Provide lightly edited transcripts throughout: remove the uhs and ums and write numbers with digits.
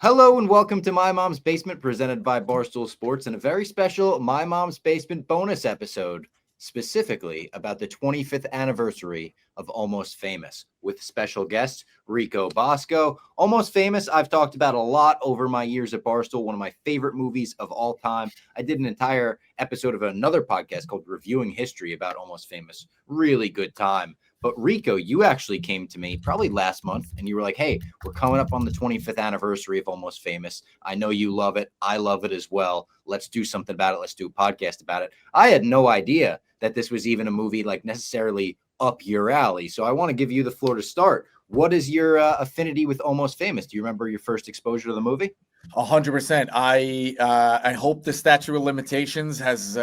Hello and welcome to My Mom's Basement presented by Barstool Sports and a very special My Mom's Basement bonus episode specifically about the 25th anniversary of Almost Famous with special guest Rico Bosco. Almost Famous, I've talked about a lot over my years at Barstool, one of my favorite movies of all time. I did an entire episode of another podcast called Reviewing History about Almost Famous. Really good time. But Rico, you actually came to me probably last month and you were like, hey, we're coming up on the 25th anniversary of Almost Famous. I know you love it. I love it as well. Let's do something about it. Let's do a podcast about it. I had no idea that this was even a movie like necessarily up your alley. So I want to give you the floor to start. What is your affinity with Almost Famous? Do you remember your first exposure to the movie? 100%. I hope the statute of limitations has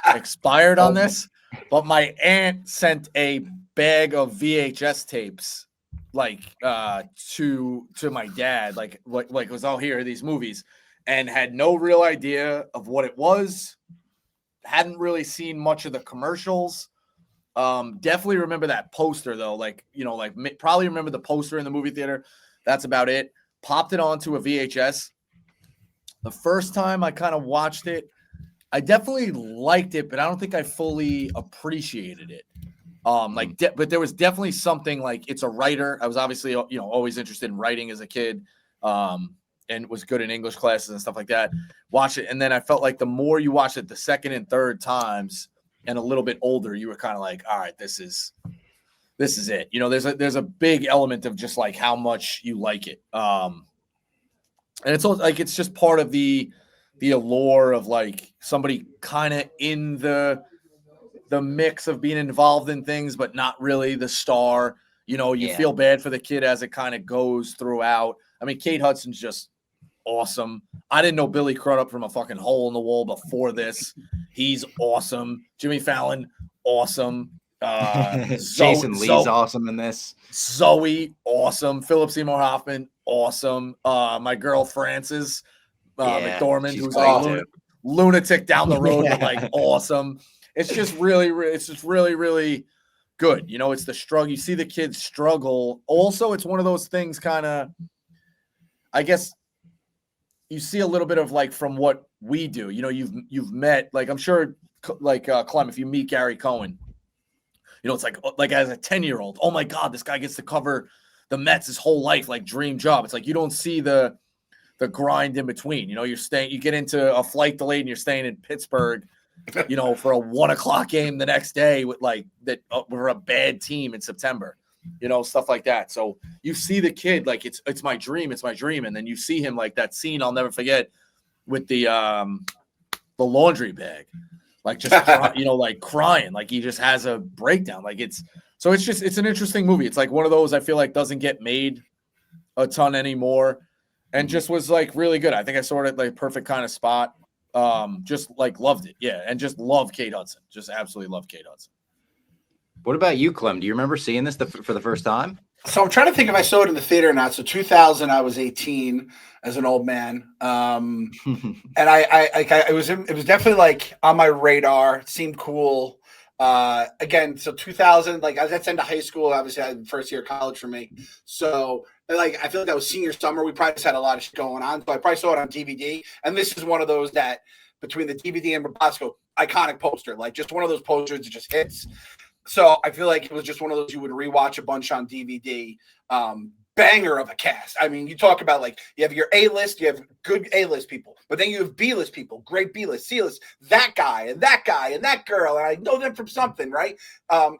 expired on this, but my aunt sent a bag of VHS tapes to my dad, like it was, oh, here are these movies, and had no real idea of what it was. Hadn't really seen much of the commercials. Definitely remember that poster though, probably remember the poster in the movie theater. That's about it. Popped it onto a VHS. The first time I kind of watched it, I definitely liked it, but I don't think I fully appreciated it. But there was definitely something like, it's a writer. I was obviously, always interested in writing as a kid, and was good in English classes and stuff like that. Watch it. And then I felt like the more you watch it, the second and third times and a little bit older, you were kind of like, all right, this is it. There's a big element of just like how much you like it. And it's all, like, it's just part of the allure of like somebody kind of in the mix of being involved in things, but not really the star. You feel bad for the kid as it kind of goes throughout. I mean, Kate Hudson's just awesome. I didn't know Billy Crudup from a fucking hole in the wall before this. He's awesome. Jimmy Fallon, awesome. Jason Lee's awesome in this. Zoe, awesome. Philip Seymour Hoffman, awesome. My girl Frances McDormand, who's like lunatic down the road, but like awesome. It's just really, really good. It's the struggle. You see the kids struggle. Also, it's one of those things kind of, I guess, you see a little bit of like from what we do. You've met, like, I'm sure, like Clem, if you meet Gary Cohen, it's like as a 10-year-old, oh my God, this guy gets to cover the Mets his whole life, like dream job. It's like you don't see the grind in between. You get into a flight delayed and you're staying in Pittsburgh, for a 1:00 game the next day with like that, we're a bad team in September, stuff like that. So you see the kid like it's my dream, and then you see him like that scene I'll never forget with the laundry bag, like just like crying, like he just has a breakdown. Like it's an interesting movie. It's like one of those I feel like doesn't get made a ton anymore, and just was like really good. I think I saw it at like perfect kind of spot. Just like loved it. Yeah. And just love Kate Hudson. Just absolutely love Kate Hudson. What about you, Clem? Do you remember seeing this for the first time? So I'm trying to think if I saw it in the theater or not. So 2000, I was 18 as an old man. And it was definitely like on my radar. It seemed cool. Again, so 2000, like that's into high school. Obviously, I had first year of college for me. So like I feel like that was senior summer. We probably just had a lot of shit going on. So I probably saw it on DVD. And this is one of those that between the DVD and Bosco, iconic poster, like just one of those posters that just hits. So I feel like it was just one of those you would rewatch a bunch on DVD. Banger of a cast. I mean, you talk about like you have your A-list, you have good A-list people, but then you have B-list people, great B-list, C-list, that guy and that girl, and I know them from something, right?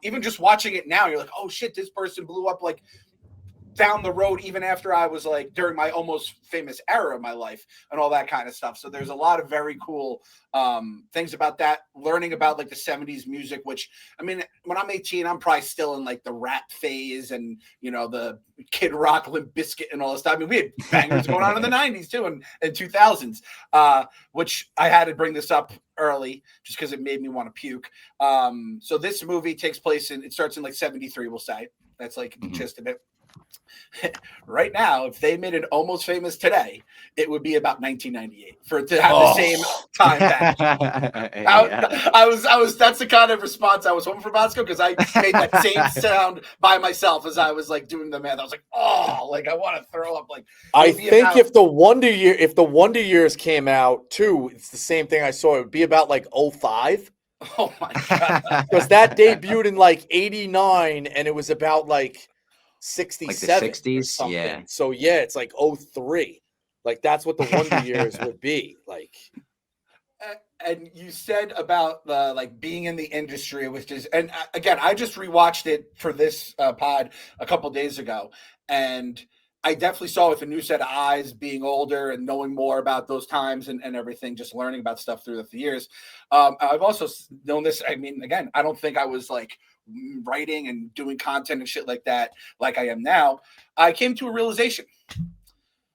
Even just watching it now, you're like, oh shit, this person blew up like down the road, even after I was like during my Almost Famous era of my life and all that kind of stuff. So there's a lot of very cool things about that, learning about like the 70s music, which I mean, when I'm 18, I'm probably still in like the rap phase and, the Kid Rock, Limp Bizkit and all this stuff. I mean, we had bangers going on in the 90s too and 2000s, which I had to bring this up early just because it made me want to puke. So this movie takes place it starts in like 73, we'll say. That's like the gist of it. Right now, if they made it Almost Famous today, it would be about 1998 for it to have the same time back. I was. That's the kind of response I was hoping for Bosco, because I made that same sound by myself as I was like doing the math. I was like, oh, like I want to throw up. Like I think if the Wonder Years came out too, it's the same thing I saw. It would be about like 05. Oh my god! Because that debuted in like 89, and it was about like 67 like the 60s, or something. yeah. So yeah, it's like 03. Like that's what the Wonder Years would be like. And you said about the like being in the industry, which is, and again, I just rewatched it for this pod a couple days ago, and I definitely saw with a new set of eyes, being older and knowing more about those times and everything, just learning about stuff through the years. I've also known this. I mean, again, I don't think I was like writing and doing content and shit like that like I am now. I came to a realization.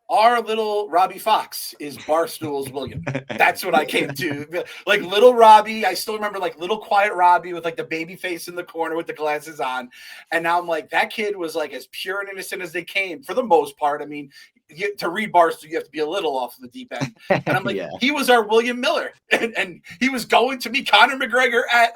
Our little Robbie Fox is Barstool's William. That's what I came to. Like little Robbie, I still remember like little quiet Robbie with like the baby face in the corner with the glasses on. And now I'm like, that kid was like as pure and innocent as they came for the most part. I mean, to read Barstool, you have to be a little off the deep end. And I'm like, he was our William Miller. And he was going to meet Conor McGregor at,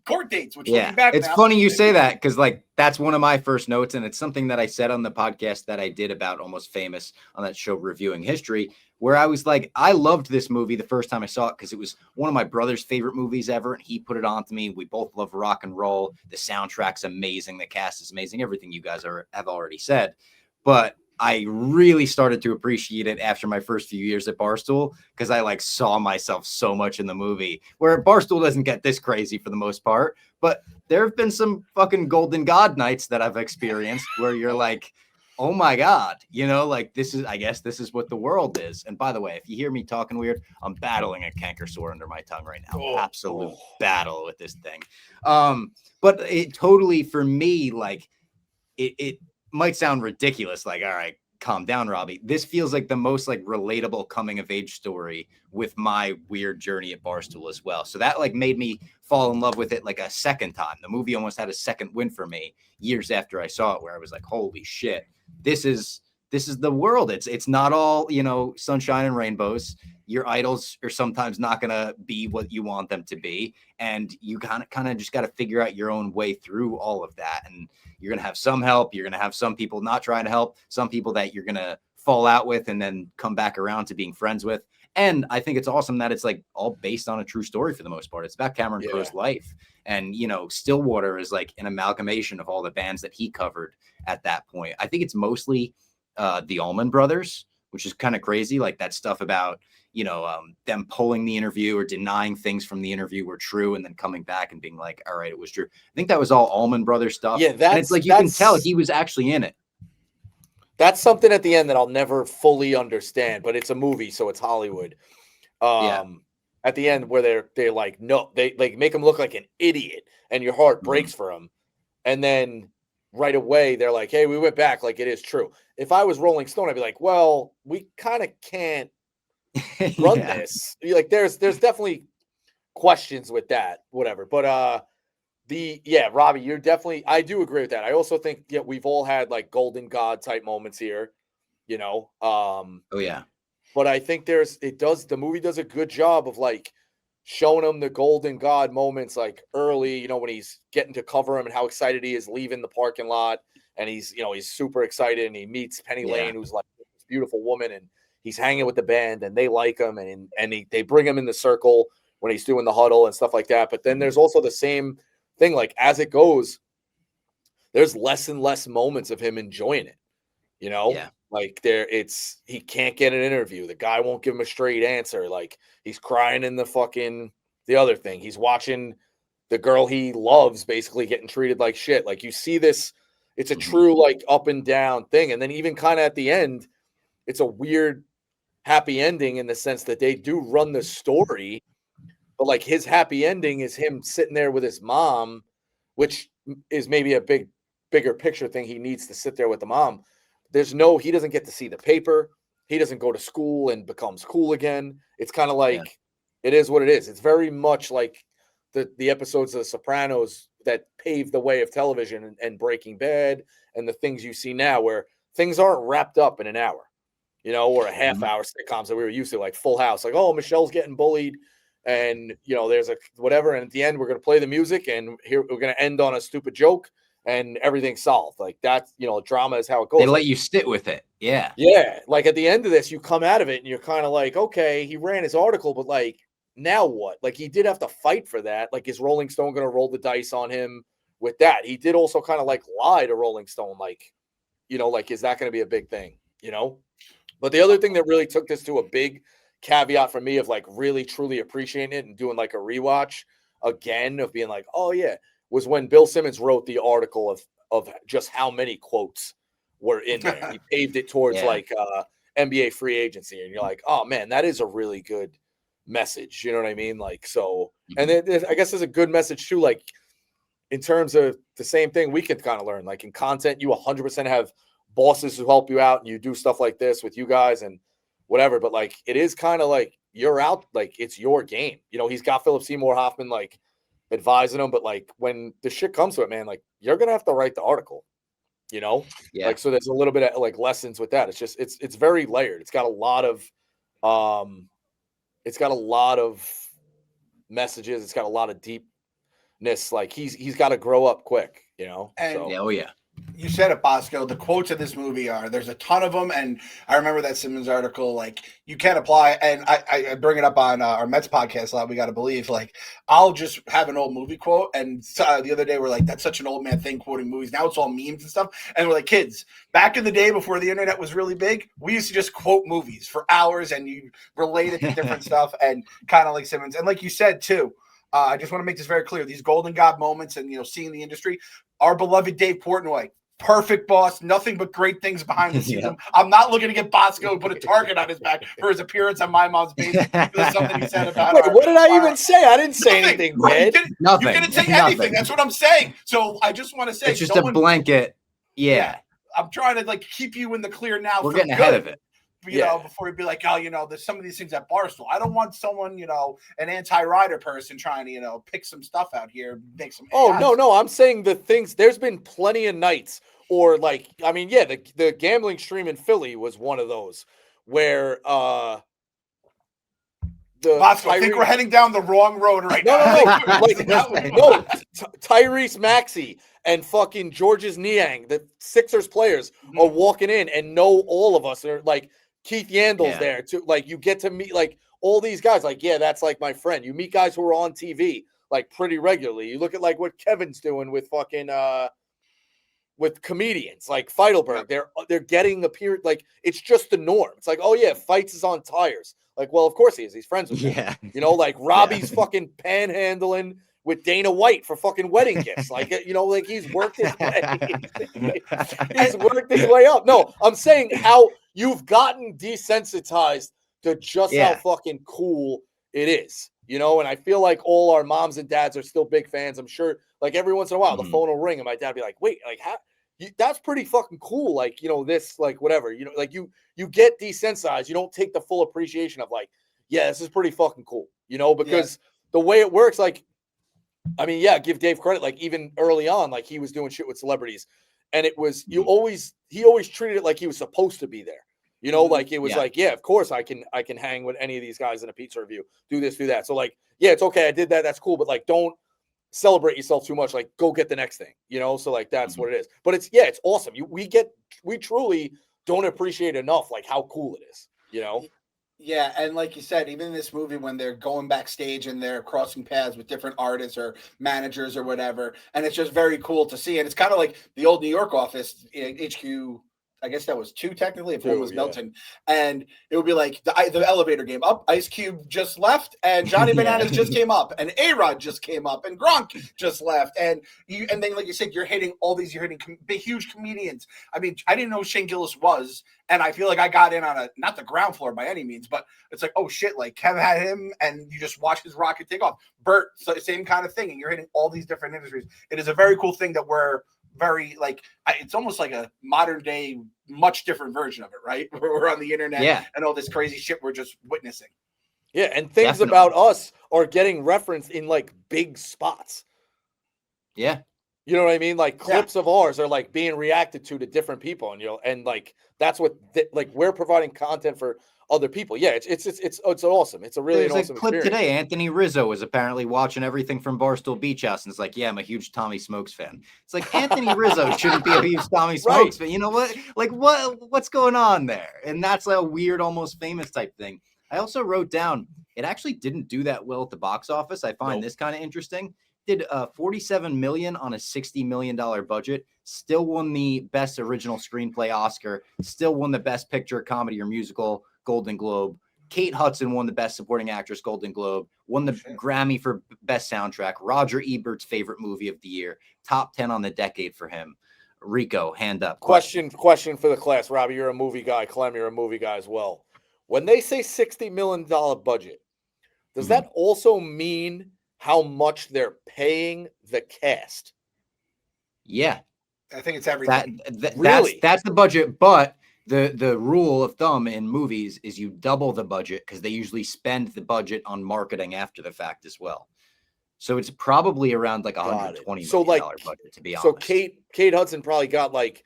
court dates, which looking back it's now, funny you say that, because like that's one of my first notes, and it's something that I said on the podcast that I did about Almost Famous on that show Reviewing History, where I was like, I loved this movie the first time I saw it because it was one of my brother's favorite movies ever, and he put it on to me. We both love rock and roll. The soundtrack's amazing. The cast is amazing. Everything you guys have already said. But I really started to appreciate it after my first few years at Barstool, because I like saw myself so much in the movie, where Barstool doesn't get this crazy for the most part. But there have been some fucking golden god nights that I've experienced where you're like, oh my God, like I guess this is what the world is. And by the way, if you hear me talking weird, I'm battling a canker sore under my tongue right now. Absolute battle with this thing. But it totally, for me, like it might sound ridiculous. Like, all right, calm down, Robbie. This feels like the most like relatable coming of age story with my weird journey at Barstool as well. So that like made me fall in love with it like a second time. The movie almost had a second win for me years after I saw it, where I was like, holy shit, this is the world. It's not all, sunshine and rainbows. Your idols are sometimes not going to be what you want them to be. And you kind of just got to figure out your own way through all of that. And you're going to have some help. You're going to have some people not trying to help, some people that you're going to fall out with and then come back around to being friends with. And I think it's awesome that it's like all based on a true story for the most part. It's about Cameron Crowe's life. And, Stillwater is like an amalgamation of all the bands that he covered at that point. I think it's mostly the Allman Brothers, which is kind of crazy. Like that stuff about, them pulling the interview or denying things from the interview were true and then coming back and being like, all right, it was true. I think that was all Allman Brothers stuff. Yeah, and it's like you can tell he was actually in it. That's something at the end that I'll never fully understand, but it's a movie, so it's Hollywood. At the end where they're like, no, they like make him look like an idiot and your heart breaks for him. And then right away they're like, hey, we went back, like it is true. If I was Rolling Stone, I'd be like, well, we kind of can't run this. Like there's definitely questions with that, whatever. But Robbie, you're definitely, I do agree with that. I also think we've all had like golden god type moments here, but I think the movie does a good job of like showing him the golden god moments like early, when he's getting to cover him and how excited he is leaving the parking lot, and he's super excited and he meets Penny Lane, who's like this beautiful woman, and he's hanging with the band and they like him, and they bring him in the circle when he's doing the huddle and stuff like that. But then there's also the same thing, like as it goes, there's less and less moments of him enjoying it, like he can't get an interview. The guy won't give him a straight answer. Like he's crying in the other thing. He's watching the girl he loves basically getting treated like shit. Like you see this, it's a true like up and down thing. And then even kind of at the end, it's a weird happy ending in the sense that they do run the story, but like his happy ending is him sitting there with his mom, which is maybe a bigger picture thing. He needs to sit there with the mom. He doesn't get to see the paper. He doesn't go to school and becomes cool again. It's kind of like, it is what it is. It's very much like the episodes of The Sopranos that paved the way of television and Breaking Bad and the things you see now, where things aren't wrapped up in an hour, or a half hour sitcoms that we were used to, like Full House, like, oh, Michelle's getting bullied, and there's a whatever, and at the end we're going to play the music, and here we're going to end on a stupid joke, and everything's solved. Like that's, drama is how it goes. They let you sit with it. Yeah. Yeah. Like at the end of this, you come out of it and you're kind of like, okay, he ran his article, but like, now what? Like he did have to fight for that. Like, is Rolling Stone going to roll the dice on him with that? He did also kind of like lie to Rolling Stone. Like, like, is that going to be a big thing? But the other thing that really took this to a big caveat for me of like really truly appreciating it and doing like a rewatch again of being like, oh yeah, was when Bill Simmons wrote the article of just how many quotes were in there. He paved it towards like NBA free agency, and you're like, oh man, that is a really good message. You know what I mean? Like, so, and I guess there's a good message too, like in terms of the same thing we can kind of learn, like in content, you 100% have bosses who help you out and you do stuff like this with you guys and whatever, but like it is kind of like you're out, like it's your game. He's got Philip Seymour Hoffman like advising him, but like when the shit comes to it, man, like you're gonna have to write the article, like, so there's a little bit of like lessons with that. It's just it's very layered. It's got a lot of messages. It's got a lot of deepness. Like he's got to grow up quick, And oh yeah. You said it, Bosco. The quotes of this movie there's a ton of them. And I remember that Simmons article, like you can't apply. And I bring it up on our Mets podcast a lot. We got to believe, like, I'll just have an old movie quote. And the other day we're like, that's such an old man thing, quoting movies. Now it's all memes and stuff. And we're like, kids, back in the day before the internet was really big, we used to just quote movies for hours and you relate it to different stuff, and kind of like Simmons. And like you said too, I just want to make this very clear. These golden god moments and, seeing the industry, our beloved Dave Portnoy, perfect boss, nothing but great things behind the scenes. I'm not looking to get Bosco to put a target on his back for his appearance on My Mom's Basement. There's something he said about Wait, what did I even say? I didn't say anything, man. You didn't say anything. That's what I'm saying. So I just want to say, it's just a blanket. Yeah. I'm trying to like keep you in the clear now. We're getting ahead of it. Before you'd be like, oh, there's some of these things at Barstool. I don't want someone, an anti-rider person trying to, pick some stuff out here, make some. Oh, no. I'm saying the things, there's been plenty of nights, or like, I mean, yeah, the gambling stream in Philly was one of those where, Bosco, I think we're heading down the wrong road right now. No, Tyrese Maxey and fucking Georges Niang, the Sixers players, are walking in and know all of us. Are like Keith Yandel's there too. Like you get to meet like all these guys. Like, yeah, that's like my friend. You meet guys who are on TV like pretty regularly. You look at like what Kevin's doing with fucking with comedians like Feidelberg. They're getting appeared, like it's just the norm. It's like, oh yeah, Fights is on tires. Like, well, of course he is. He's friends with him. Like Robbie's fucking panhandling with Dana White for fucking wedding gifts. Like, like he's worked his way. He's worked his way up. No, I'm saying how you've gotten desensitized to just how fucking cool it is. And I feel like all our moms and dads are still big fans. I'm sure, like every once in a while, the phone will ring and my dad will be like, wait, like how? That's pretty fucking cool. Like, this, like whatever, like you get desensitized. You don't take the full appreciation of like, yeah, this is pretty fucking cool, because the way it works, like, I mean, give Dave credit. Like even early on, like he was doing shit with celebrities and it was, he always treated it like he was supposed to be there. Like it was like, yeah, of course I can hang with any of these guys in a pizza review, do this, do that. So like, yeah, it's okay. I did that. That's cool. But like, don't celebrate yourself too much. Like go get the next thing, so like, that's what it is. But it's awesome. We truly don't appreciate enough, like how cool it is, Yeah, and like you said, even in this movie, when they're going backstage and they're crossing paths with different artists or managers or whatever, and it's just very cool to see. And it's kind of like the old New York office, HQ. I guess that was 2 technically, if one was Milton. And it would be like the elevator game up. Ice Cube just left, and Johnny Bananas just came up, and A-Rod just came up, and Gronk just left. And then, like you said, you're hitting big, huge comedians. I mean, I didn't know Shane Gillis was, and I feel like I got in on not the ground floor by any means, but it's like, oh shit, like Kev had him, and you just watch his rocket take off. Bert, same kind of thing, and you're hitting all these different industries. It is a very cool thing that we're very like, it's almost like a modern day, much different version of it, right? We're on the internet and all this crazy shit we're just witnessing. Yeah, and things about us are getting referenced in like big spots. Yeah. You know what I mean? Like clips of ours are like being reacted to different people, and and like that's what like we're providing content for other people. Yeah, it's awesome. It's a really awesome clip experience. today. Anthony Rizzo was apparently watching everything from Barstool Beach House, and it's like, yeah, I'm a huge Tommy Smokes fan. It's like Anthony Rizzo shouldn't be a huge Tommy Smokes fan. You know what? Like what's going on there? And that's like a weird, almost famous type thing. I also wrote down it actually didn't do that well at the box office. I find this kind of interesting. Did $47 million on a $60 million budget, still won the best original screenplay Oscar, still won the best picture, comedy or musical Golden Globe. Kate Hudson won the best supporting actress Golden Globe, won the Grammy for best soundtrack. Roger Ebert's favorite movie of the year, top 10 on the decade for him. Rico, hand up. Question for the class. Robbie, you're a movie guy. Clem, you're a movie guy as well. When they say $60 million budget, does that also mean how much they're paying the cast? Yeah. I think it's everything. Really? That's the budget, but the rule of thumb in movies is you double the budget because they usually spend the budget on marketing after the fact as well. So it's probably around like $120 million budget, to be honest. So Kate Hudson probably got like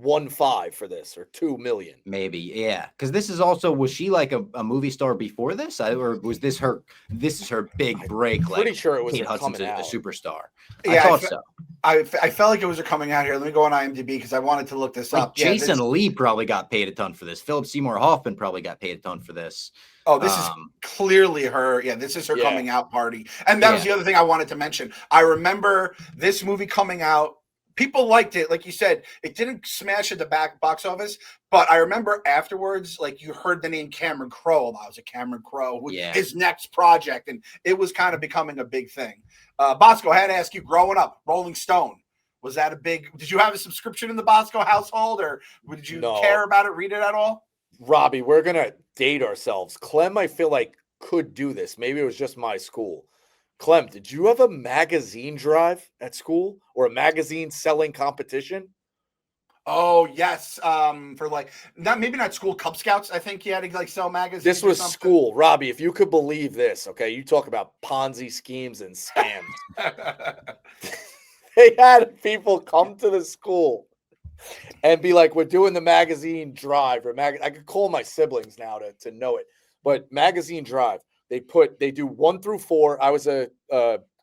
1.5 for this, or 2 million. Maybe, yeah. Because this is also, was she like a movie star before this, or was this her? This is her big break. I'm pretty sure it was Kate Hudson's coming out. A superstar. Yeah, I thought so. I felt like it was coming out here. Let me go on IMDb because I wanted to look this up. Jason Lee probably got paid a ton for this. Philip Seymour Hoffman probably got paid a ton for this. Oh, this is clearly her. Yeah, this is her coming out party. And that was the other thing I wanted to mention. I remember this movie coming out. People liked it. Like you said, it didn't smash at the box office. But I remember afterwards, like you heard the name Cameron Crowe. I was a Cameron Crowe with his next project. And it was kind of becoming a big thing. Bosco, I had to ask you, growing up, Rolling Stone. Was that a big, did you have a subscription in the Bosco household, or did you care about it, read it at all? Robbie, we're going to date ourselves. Clem, I feel like, could do this. Maybe it was just my school. Clem, did you have a magazine drive at school, or a magazine selling competition? Oh, yes. For like, maybe not school, Cub Scouts. I think you had to like sell magazines. This was school. Robbie, if you could believe this, okay, you talk about Ponzi schemes and scams. They had people come to the school and be like, we're doing the magazine drive, or I could call my siblings now to know it, but magazine drive. They do 1 through 4. I was a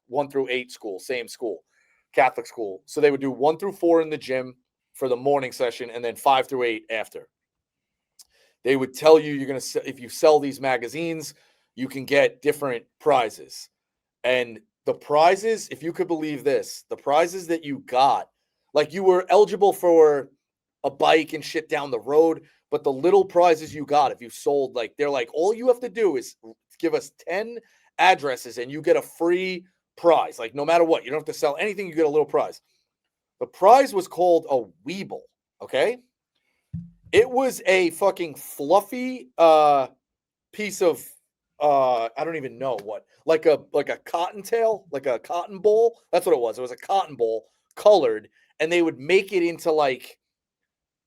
1 through 8 school, same school, Catholic school. So they would do 1 through 4 in the gym for the morning session, and then 5 through 8 after. They would tell you if you sell these magazines, you can get different prizes. And the prizes, if you could believe this, the prizes that you got, like you were eligible for a bike and shit down the road, but the little prizes you got, if you sold, like they're like, all you have to do is give us 10 addresses and you get a free prize. Like no matter what, you don't have to sell anything, you get a little prize. The prize was called a Weeble, okay? It was a fucking fluffy piece of I don't even know what, like a cottontail, like a cotton ball. That's what it was. It was a cotton ball colored, and they would make it into like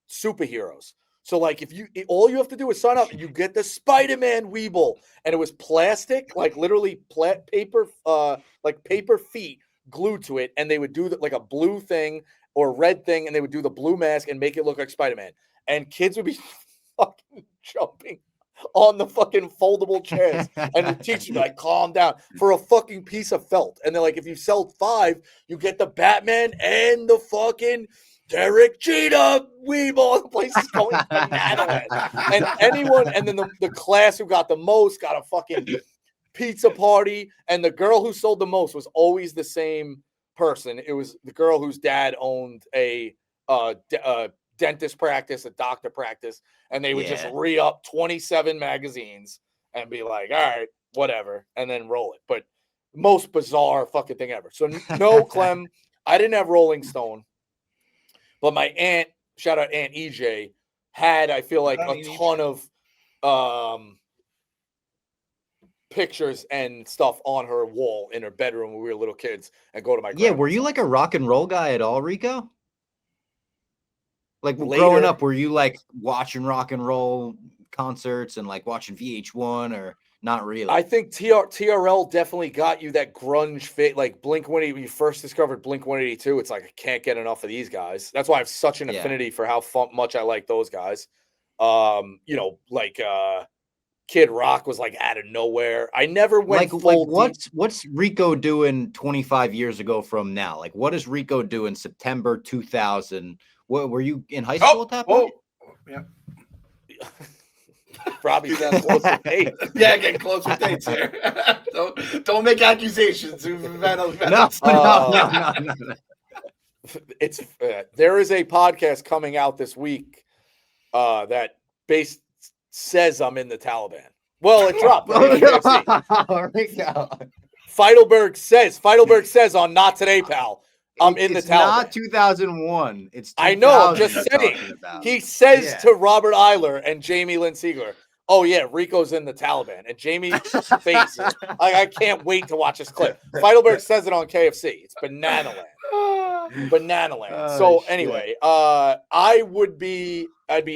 superheroes. So like all you have to do is sign up and you get the Spider-Man Weeble, and it was plastic, like literally paper, like paper feet glued to it, and they would do like a blue thing or red thing, and they would do the blue mask and make it look like Spider-Man, and kids would be fucking jumping on the fucking foldable chairs, and the teacher would be like, calm down, for a fucking piece of felt. And they're like, if you sell 5, you get the Batman and the fucking Derek Jeter Weeble. The place is going bananas. And then the class who got the most got a fucking pizza party, and the girl who sold the most was always the same person. It was the girl whose dad owned a dentist practice, a doctor practice, and they would just re-up 27 magazines and be like, all right, whatever, and then roll it. But most bizarre fucking thing ever. So no, Clem, I didn't have Rolling Stone, but my aunt, shout out Aunt EJ, had, I feel like, a ton of pictures and stuff on her wall in her bedroom when we were little kids, and go to my grandma's. Yeah, were you like a rock and roll guy at all, Rico? Like growing up, were you like watching rock and roll concerts and like watching VH1, or Not really. I think TRL definitely got you that grunge fit, like Blink-182. When you first discovered Blink-182, it's like I can't get enough of these guys. That's why I have such an affinity for how much I like those guys. Like Kid Rock was like out of nowhere. I never went full deep. What's Rico doing 25 years ago from now? Like, what is Rico doing September 2000? What were you in high school at that point? Yeah. Robbie's getting close with dates. Yeah, getting close with dates here. don't make accusations. No. It's there is a podcast coming out this week that says I'm in the Taliban. Well, it dropped. Feidelberg says on Not Today, pal. I'm in the Taliban. It's not 2001. It's 2000. I know. I'm just saying. He says to Robert Eiler and Jamie Lynn Siegler, "Oh yeah, Rico's in the Taliban." And Jamie's face, I can't wait to watch this clip. Feidelberg says it on KFC. It's banana land. Banana land. So anyway, I'd be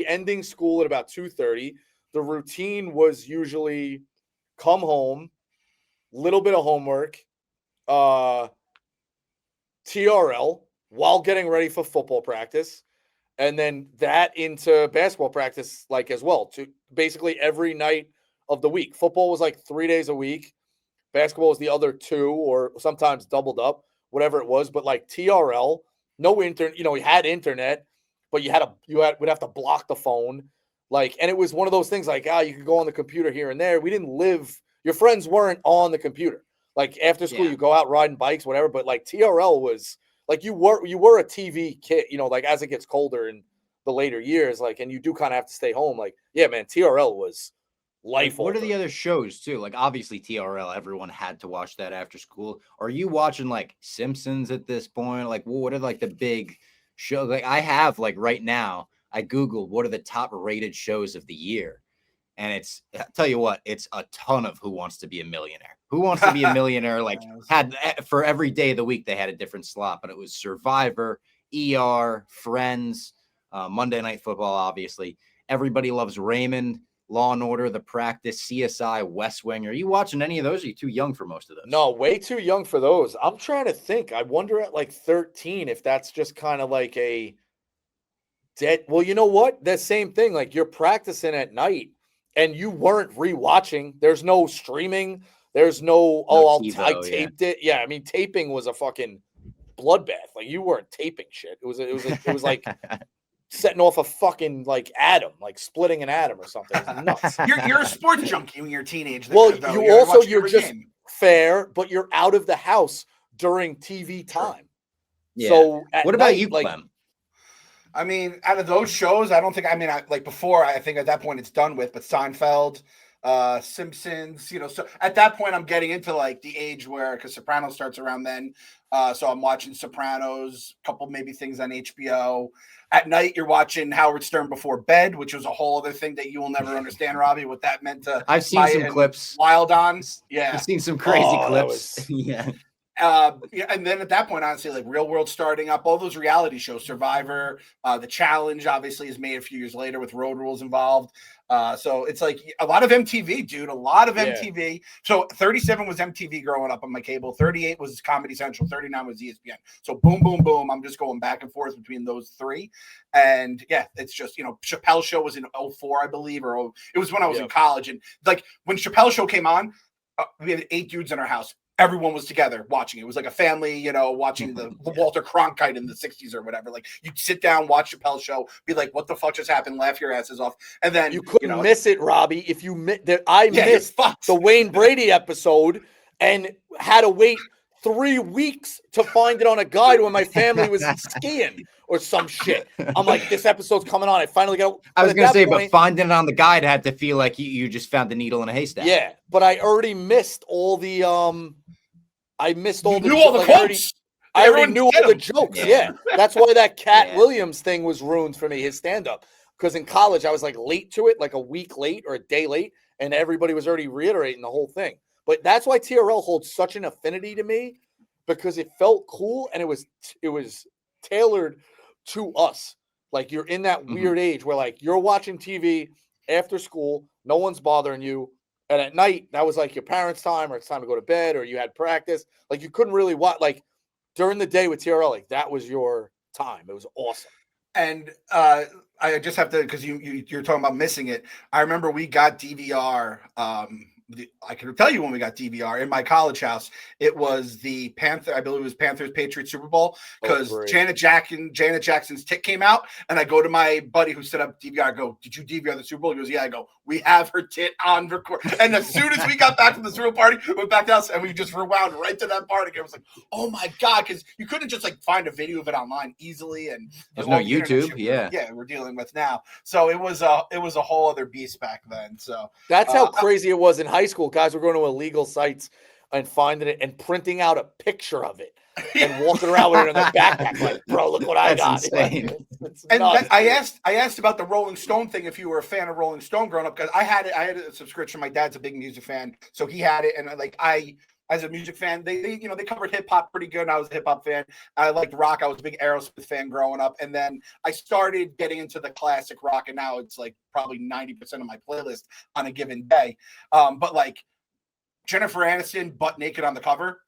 ending school at about 2:30. The routine was usually come home, little bit of homework, TRL while getting ready for football practice, and then that into basketball practice like as well. To basically every night of the week. Football was like 3 days a week. Basketball was the other 2, or sometimes doubled up, whatever it was. But like TRL, no internet. We had internet, but would have to block the phone. Like, and it was one of those things like, you could go on the computer here and there. We didn't live. Your friends weren't on the computer. Like after school, you go out riding bikes, whatever. But like TRL was like you were a TV kid. Like as it gets colder in the later years, like, and you do kind of have to stay home. Like, yeah, man, TRL was life. What are the other shows too? Like obviously TRL, everyone had to watch that after school. Are you watching like Simpsons at this point? Like, what are like the big shows? Like I have like right now, I Googled what are the top rated shows of the year. And I'll tell you what, it's a ton of Who Wants to Be a Millionaire. Who Wants to Be a Millionaire, like had for every day of the week, they had a different slot, but it was Survivor, ER, Friends, Monday Night Football, obviously. Everybody Loves Raymond, Law and Order, The Practice, CSI, West Wing. Are you watching any of those? Or are you too young for most of those? No, way too young for those. I'm trying to think. I wonder at like 13 if that's just kind of like a dead. Well, you know what? The same thing. Like you're practicing at night. And you weren't rewatching. There's no streaming. There's I taped it. Yeah, I mean, taping was a fucking bloodbath. Like you weren't taping shit. It was like setting off a fucking like atom, like splitting an atom or something. It was nuts. You're a sports junkie when you're a teenager. Well, you're just fair, but you're out of the house during TV time. Yeah. So what about you, Clem? I mean, out of those shows, I don't think. I mean, before, I think at that point it's done with. But Seinfeld, Simpsons, so at that point I'm getting into like the age where because Sopranos starts around then, so I'm watching Sopranos, a couple maybe things on HBO. At night, you're watching Howard Stern Before Bed, which was a whole other thing that you will never understand, Robbie, what that meant to. I've seen some clips. Wild On, yeah, I've seen some crazy clips. Yeah. And then at that point, honestly, like Real World starting up, all those reality shows, Survivor, The Challenge, obviously, is made a few years later with Road Rules involved. So it's like a lot of MTV, dude, a lot of MTV. So 37 was MTV growing up on my cable. 38 was Comedy Central. 39 was ESPN. So boom, boom, boom. I'm just going back and forth between those three. And yeah, it's just, Chappelle Show was in 04, I believe, or it was when I was in college. And like when Chappelle Show came on, we had 8 dudes in our house. Everyone was together watching. It was like a family, watching the Walter Cronkite in the 60s or whatever. Like you'd sit down, watch Chappelle's show, be like, what the fuck just happened? Laugh your asses off. And then you couldn't miss it, Robbie. If you missed the Wayne Brady episode and had to wait 3 weeks to find it on a guide when my family was skiing or some shit. I'm like, this episode's coming on. I finally got. I was going to say, but finding it on the guide had to feel like you just found the needle in a haystack. Yeah, but I already missed all the. I missed all the. Knew all the quotes. I already knew all the jokes. Yeah, that's why that Cat Williams thing was ruined for me. His stand-up, because in college I was like late to it, like a week late or a day late, and everybody was already reiterating the whole thing. But that's why TRL holds such an affinity to me, because it felt cool and it was tailored to us. Like you're in that weird age where like you're watching TV after school, no one's bothering you. And at night, that was like your parents' time, or it's time to go to bed, or you had practice. Like you couldn't really watch. Like during the day with TRL, like that was your time. It was awesome. And I just have to, because you're talking about missing it. I remember we got DVR. I can tell you when we got DVR in my college house. It was the Panther. I believe it was Panthers Patriots Super Bowl, because Janet Jackson's Tick came out, and I go to my buddy who set up DVR. I go, "Did you DVR the Super Bowl?" He goes, "Yeah." I go, "We have her tit on record." And as soon as we got back from the Super Bowl party, we went back to the house and we just rewound right to that part again. It was like, oh my god, because you couldn't just like find a video of it online easily, and there's no YouTube. Yeah, we're dealing with now. So it was a whole other beast back then. So that's how crazy it was in high school. Guys were going to illegal sites and finding it and printing out a picture of it and walking around with it in their backpack. Like, bro, look what I got. Insane. And I asked about the Rolling Stone thing, if you were a fan of Rolling Stone growing up, because I had a subscription. My dad's a big music fan, so he had it, and as a music fan, they covered hip hop pretty good. And I was a hip hop fan. I liked rock. I was a big Aerosmith fan growing up. And then I started getting into the classic rock, and now it's like probably 90% of my playlist on a given day. But like Jennifer Aniston butt naked on the cover,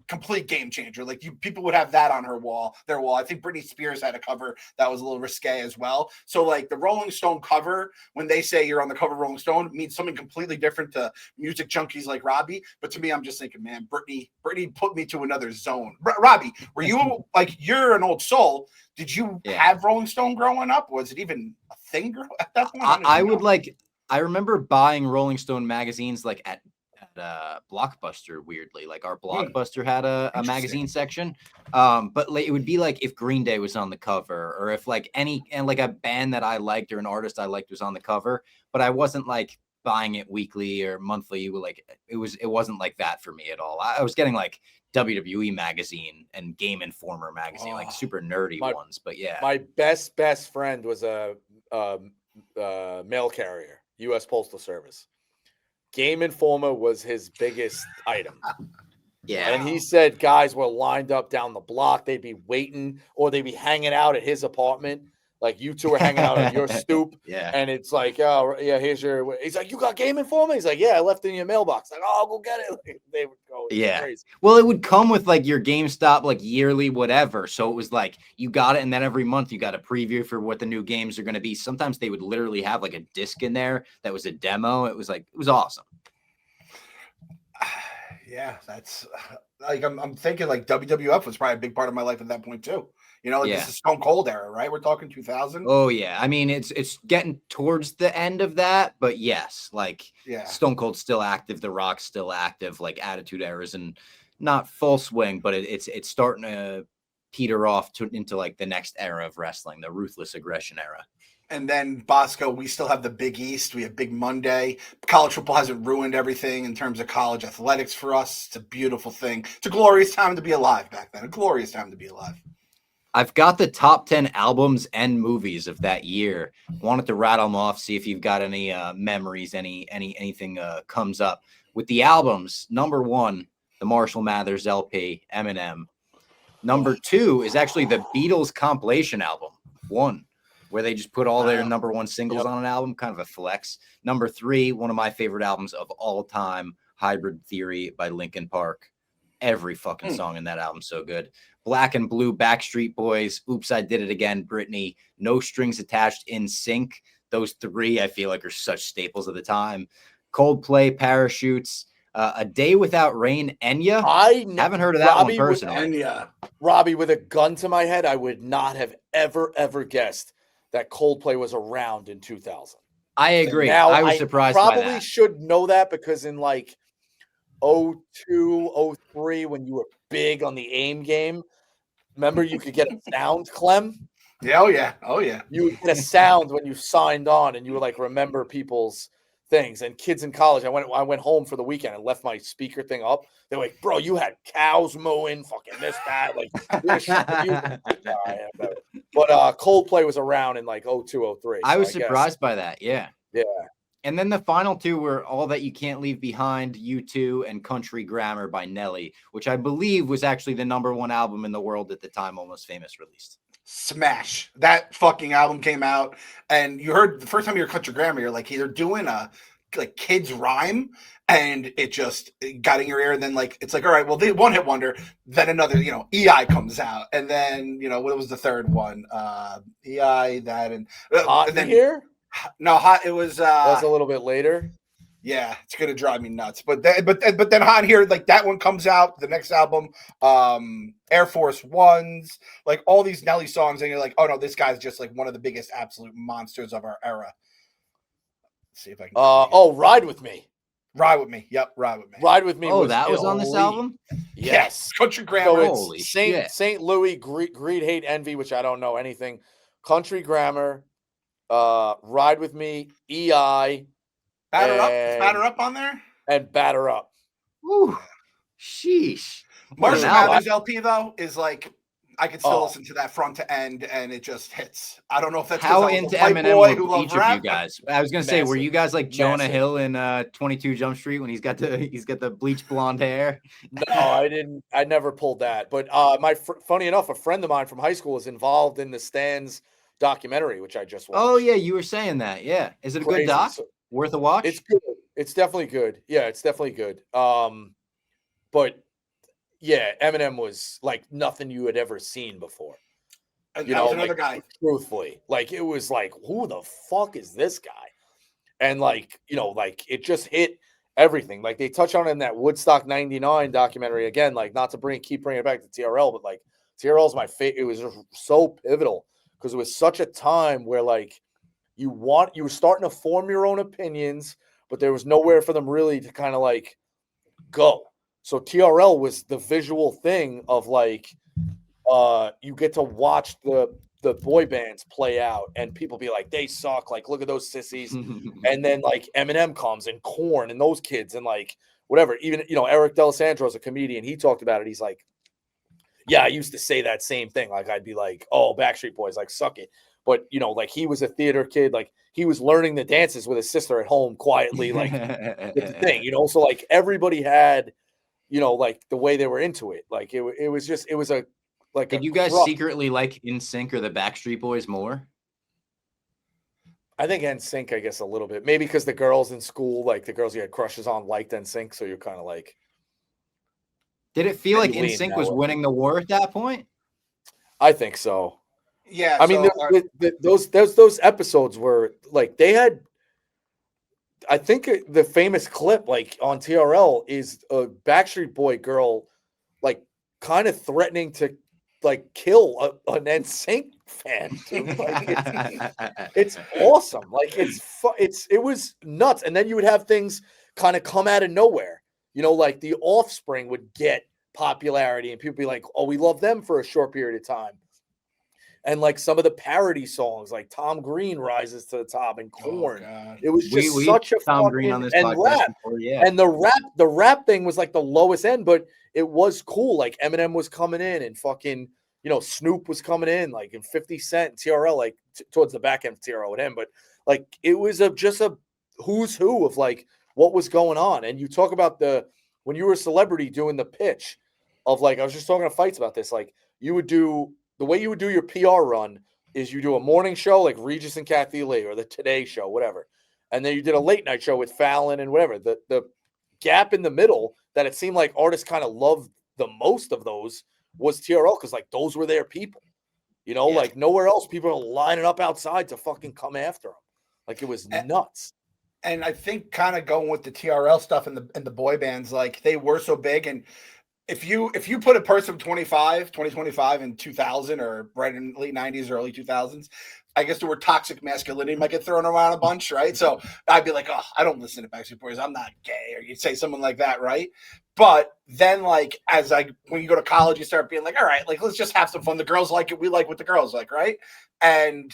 complete game changer. Like people would have that on their wall. I think Britney Spears had a cover that was a little risque as well. So like the Rolling Stone cover, when they say you're on the cover of Rolling Stone, it means something completely different to music junkies like Robbie. But to me, I'm just thinking, man, Britney put me to another zone. Robbie, were you like, you're an old soul? Did you have Rolling Stone growing up? Was it even a thing at that point? I remember buying Rolling Stone magazines like at Blockbuster. Weirdly, like our Blockbuster had a magazine section, but like it would be like if Green Day was on the cover, or if like a band that I liked or an artist I liked was on the cover, but I wasn't like buying it weekly or monthly. Like it wasn't like that for me at all. I was getting like WWE magazine and Game Informer magazine, like super nerdy ones. But yeah, my best friend was a mail carrier, U.S. Postal Service. Game Informer was his biggest item. Yeah. And he said guys were lined up down the block. They'd be waiting, or they'd be hanging out at his apartment. Like you two are hanging out on your stoop. Yeah. And it's like, oh, yeah, here's your. He's like, you got Game Informer? He's like, yeah, I left it in your mailbox. Like, oh, I'll go get it. Like, they would go. Crazy. Well, it would come with like your GameStop, like yearly, whatever. So it was like you got it. And then every month you got a preview for what the new games are going to be. Sometimes they would literally have like a disc in there that was a demo. It was awesome. Yeah, that's like I'm thinking like WWF was probably a big part of my life at that point too. This is Stone Cold era, right? We're talking 2000. Oh yeah, I mean it's getting towards the end of that, but yes, like Stone Cold's still active, The Rock's still active, like Attitude Era's and not full swing, but it's starting to peter off into like the next era of wrestling, the Ruthless Aggression era. And then Bosco, we still have the Big East. We have Big Monday. College football hasn't ruined everything in terms of college athletics for us. It's a beautiful thing. It's a glorious time to be alive back then. A glorious time to be alive. I've got the top 10 albums and movies of that year. Wanted to rattle them off, see if you've got any memories, anything comes up. With the albums, number 1, the Marshall Mathers LP, Eminem. Number 2 is actually the Beatles compilation album, 1. Where they just put all their number 1 singles on an album, kind of a flex. Number 3, one of my favorite albums of all time, Hybrid Theory by Linkin Park. Every fucking song in that album so good. Black and Blue, Backstreet Boys, Oops, I Did It Again, Britney, No Strings Attached, In Sync. Those 3 I feel like are such staples of the time. Coldplay, Parachutes, A Day Without Rain, Enya. I haven't heard of that one personally. Robbie, with a gun to my head, I would not have ever guessed that Coldplay was around in 2000. I agree. Now, I was surprised by that. I probably should know that because in like 02, 03, when you were big on the AIM game, remember you could get a sound, Clem? Yeah, oh yeah. You would get a sound when you signed on, and you would like remember people's things. And kids in college, I went home for the weekend and left my speaker thing up. They're like, bro, you had cows mooing, fucking this, that. Like, but Coldplay was around in like 02, 03. I was surprised by that. Yeah. Yeah. And then the final 2 were All That You Can't Leave Behind, U2, and Country Grammar by Nelly, which I believe was actually the number 1 album in the world at the time Almost Famous released. Smash. That fucking album came out, and you heard the first time you heard Country Grammar, you're like, hey, they're doing a like kids rhyme, and it just got in your ear. And then like it's like, all right, well, the one hit wonder. Then another, EI comes out, and then what was the third one? EI that and then here. No, hot. It was. That was a little bit later. Yeah, it's gonna drive me nuts. But then Hot in Here, like that one comes out, the next album, Air Force Ones, like all these Nelly songs, and you're like, oh no, this guy's just like one of the biggest absolute monsters of our era. Let's see if I can. Ride With Me. Ride With Me. Yep, Ride With Me. Ride With Me. Oh, that was on this album? Yes. Country Grammar. So it's St. Louis, Greed, Hate, Envy, which I don't know anything. Country Grammar, Ride With Me, EI. Batter Up on there? And Batter Up. Woo. Sheesh. Marshall Mathers LP, though, is like, I could still listen to that front to end, and it just hits. I don't know if that's how into Eminem were each of you guys. I was gonna say, were you guys like Jonah Hill in 22 Jump Street when he's got the bleach blonde hair? No, I didn't. I never pulled that. But funny enough, a friend of mine from high school is involved in the Stands documentary, which I just watched. Oh yeah, you were saying that. Yeah, is it a good doc? Worth a watch? It's good. It's definitely good. Yeah, it's definitely good. But yeah, Eminem was like nothing you had ever seen before. And that was another guy. Truthfully, like it was like, who the fuck is this guy? And like, like it just hit everything. Like they touch on it in that Woodstock '99 documentary again. Like not to keep bringing it back to TRL, but like TRL is my favorite. It was just so pivotal because it was such a time where like you were starting to form your own opinions, but there was nowhere for them really to kind of like go. So TRL was the visual thing of like, you get to watch the boy bands play out and people be like, they suck. Like, look at those sissies. And then like Eminem comes and Korn and those kids and like whatever. Even, Eric D'Alessandro is a comedian. He talked about it. He's like, yeah, I used to say that same thing. Like, I'd be like, oh, Backstreet Boys, like, suck it. But, like he was a theater kid. Like he was learning the dances with his sister at home quietly. Like it's the thing, so like everybody had, like the way they were into it. Like it was a, like, did you guys secretly like NSYNC or the Backstreet Boys more? I think NSYNC, I guess a little bit, maybe because the girls in school, like the girls you had crushes on liked NSYNC. So you're kind of like, did it feel like NSYNC was winning the war at that point? I think so. Yeah, I mean, those episodes were like they had. I think the famous clip, like on TRL, is a Backstreet Boy girl, like kind of threatening to like kill an NSYNC fan. Like, it's awesome. Like it was nuts. And then you would have things kind of come out of nowhere. Like the Offspring would get popularity, and people be like, "Oh, we love them for a short period of time." And like some of the parody songs, like Tom Green rises to the top and Korn. It was just such a Tom Green on this and podcast rap. before, yeah. And the rap thing was like the lowest end, but it was cool. Like Eminem was coming in and fucking, Snoop was coming in, like in 50 Cent, TRL, like towards the back end of TRL with him. But like it was just a who's who of like what was going on. And you talk about when you were a celebrity doing the pitch of like, I was just talking to Fights about this, like the way you would do your PR run is you do a morning show like Regis and Kathy Lee or the Today Show, whatever. And then you did a late night show with Fallon and whatever. The gap in the middle that it seemed like artists kind of loved the most of those was TRL because like those were their people. Like nowhere else people are lining up outside to fucking come after them. Like it was nuts. And I think kind of going with the TRL stuff and the boy bands, like they were so big. And if you put a person 2025 in 2000 or right in late 90s or early 2000s, I guess the word toxic masculinity might get thrown around a bunch, right? So I'd be like, oh, I don't listen to Backstreet Boys. I'm not gay. Or you'd say something like that, right? But then like when you go to college, you start being like, all right, like let's just have some fun. The girls like it. We like what the girls like, right? And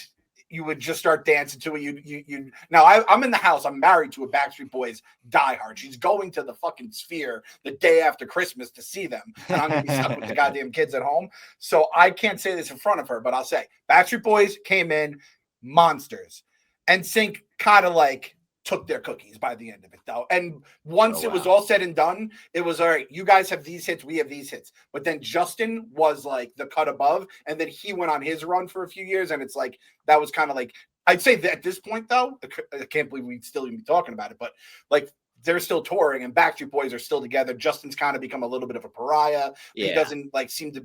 you would just start dancing to it. You now I'm in the house. I'm married to a Backstreet Boys diehard. She's going to the fucking Sphere the day after Christmas to see them. And I'm going to be stuck with the goddamn kids at home. So I can't say this in front of her, but I'll say Backstreet Boys came in monsters. NSYNC kind of like took their cookies by the end of it though. And once it was all said and done, it was all right. You guys have these hits. We have these hits. But then Justin was like the cut above. And then he went on his run for a few years. And it's like, that was kind of like I'd say that at this point, though, I can't believe we'd still even be talking about it, but like they're still touring and Backstreet Boys are still together. Justin's kind of become a little bit of a pariah. Yeah. He doesn't like seem to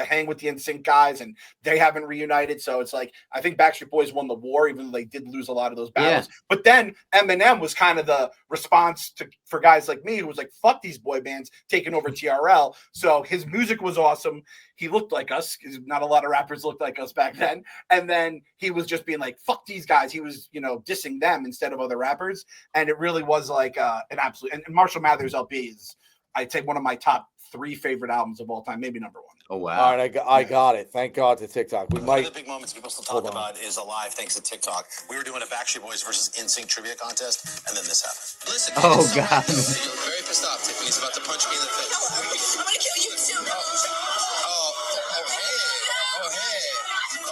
hang with the NSYNC guys, and they haven't reunited. So it's like, I think Backstreet Boys won the war, even though they did lose a lot of those battles. Yeah. But then Eminem was kind of the response for guys like me who was like, fuck these boy bands taking over TRL. So his music was awesome. He looked like us, because not a lot of rappers looked like us back then. And then he was just being like, fuck these guys. He was, dissing them instead of other rappers. And it really was like an absolute, and Marshall Mathers LP is, I'd say, one of my top 3 favorite albums of all time, maybe number 1. Oh, wow. All right, I got it. Thank God to TikTok. One of the big moments people still talk about is alive thanks to TikTok. We were doing a Backstreet Boys versus NSYNC trivia contest, and then this happened. Listen, oh, God. Very pissed off. Tiffany's about to punch me in the face. I'm going to kill you, too.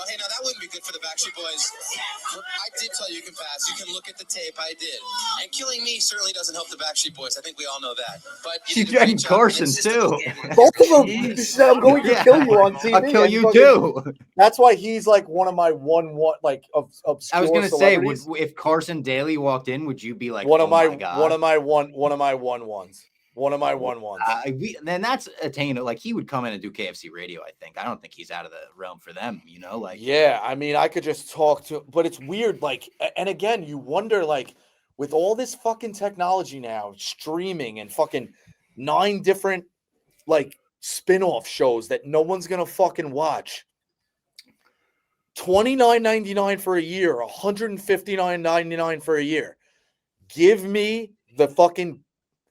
Hey, now that wouldn't be good for the Backstreet Boys. I did tell you can pass. You can look at the tape. I did. And killing me certainly doesn't help the Backstreet Boys. I think we all know that. But she's getting Carson, too. Both of them. I'm going to kill you on TV. I'll kill you, too. That's why he's like one of my obscure I was going to say, if Carson Daly walked in, would you be like, one of my one ones? One of my one ones. Then that's attainable. Like, he would come in and do KFC radio, I think. I don't think he's out of the realm for them, like. Yeah, I mean, I could just talk to, but it's weird. Like, and again, you wonder, like, with all this fucking technology now, streaming and fucking 9 different, like, spin-off shows that no one's going to fucking watch. $29.99 for a year, $159.99 for a year. Give me the fucking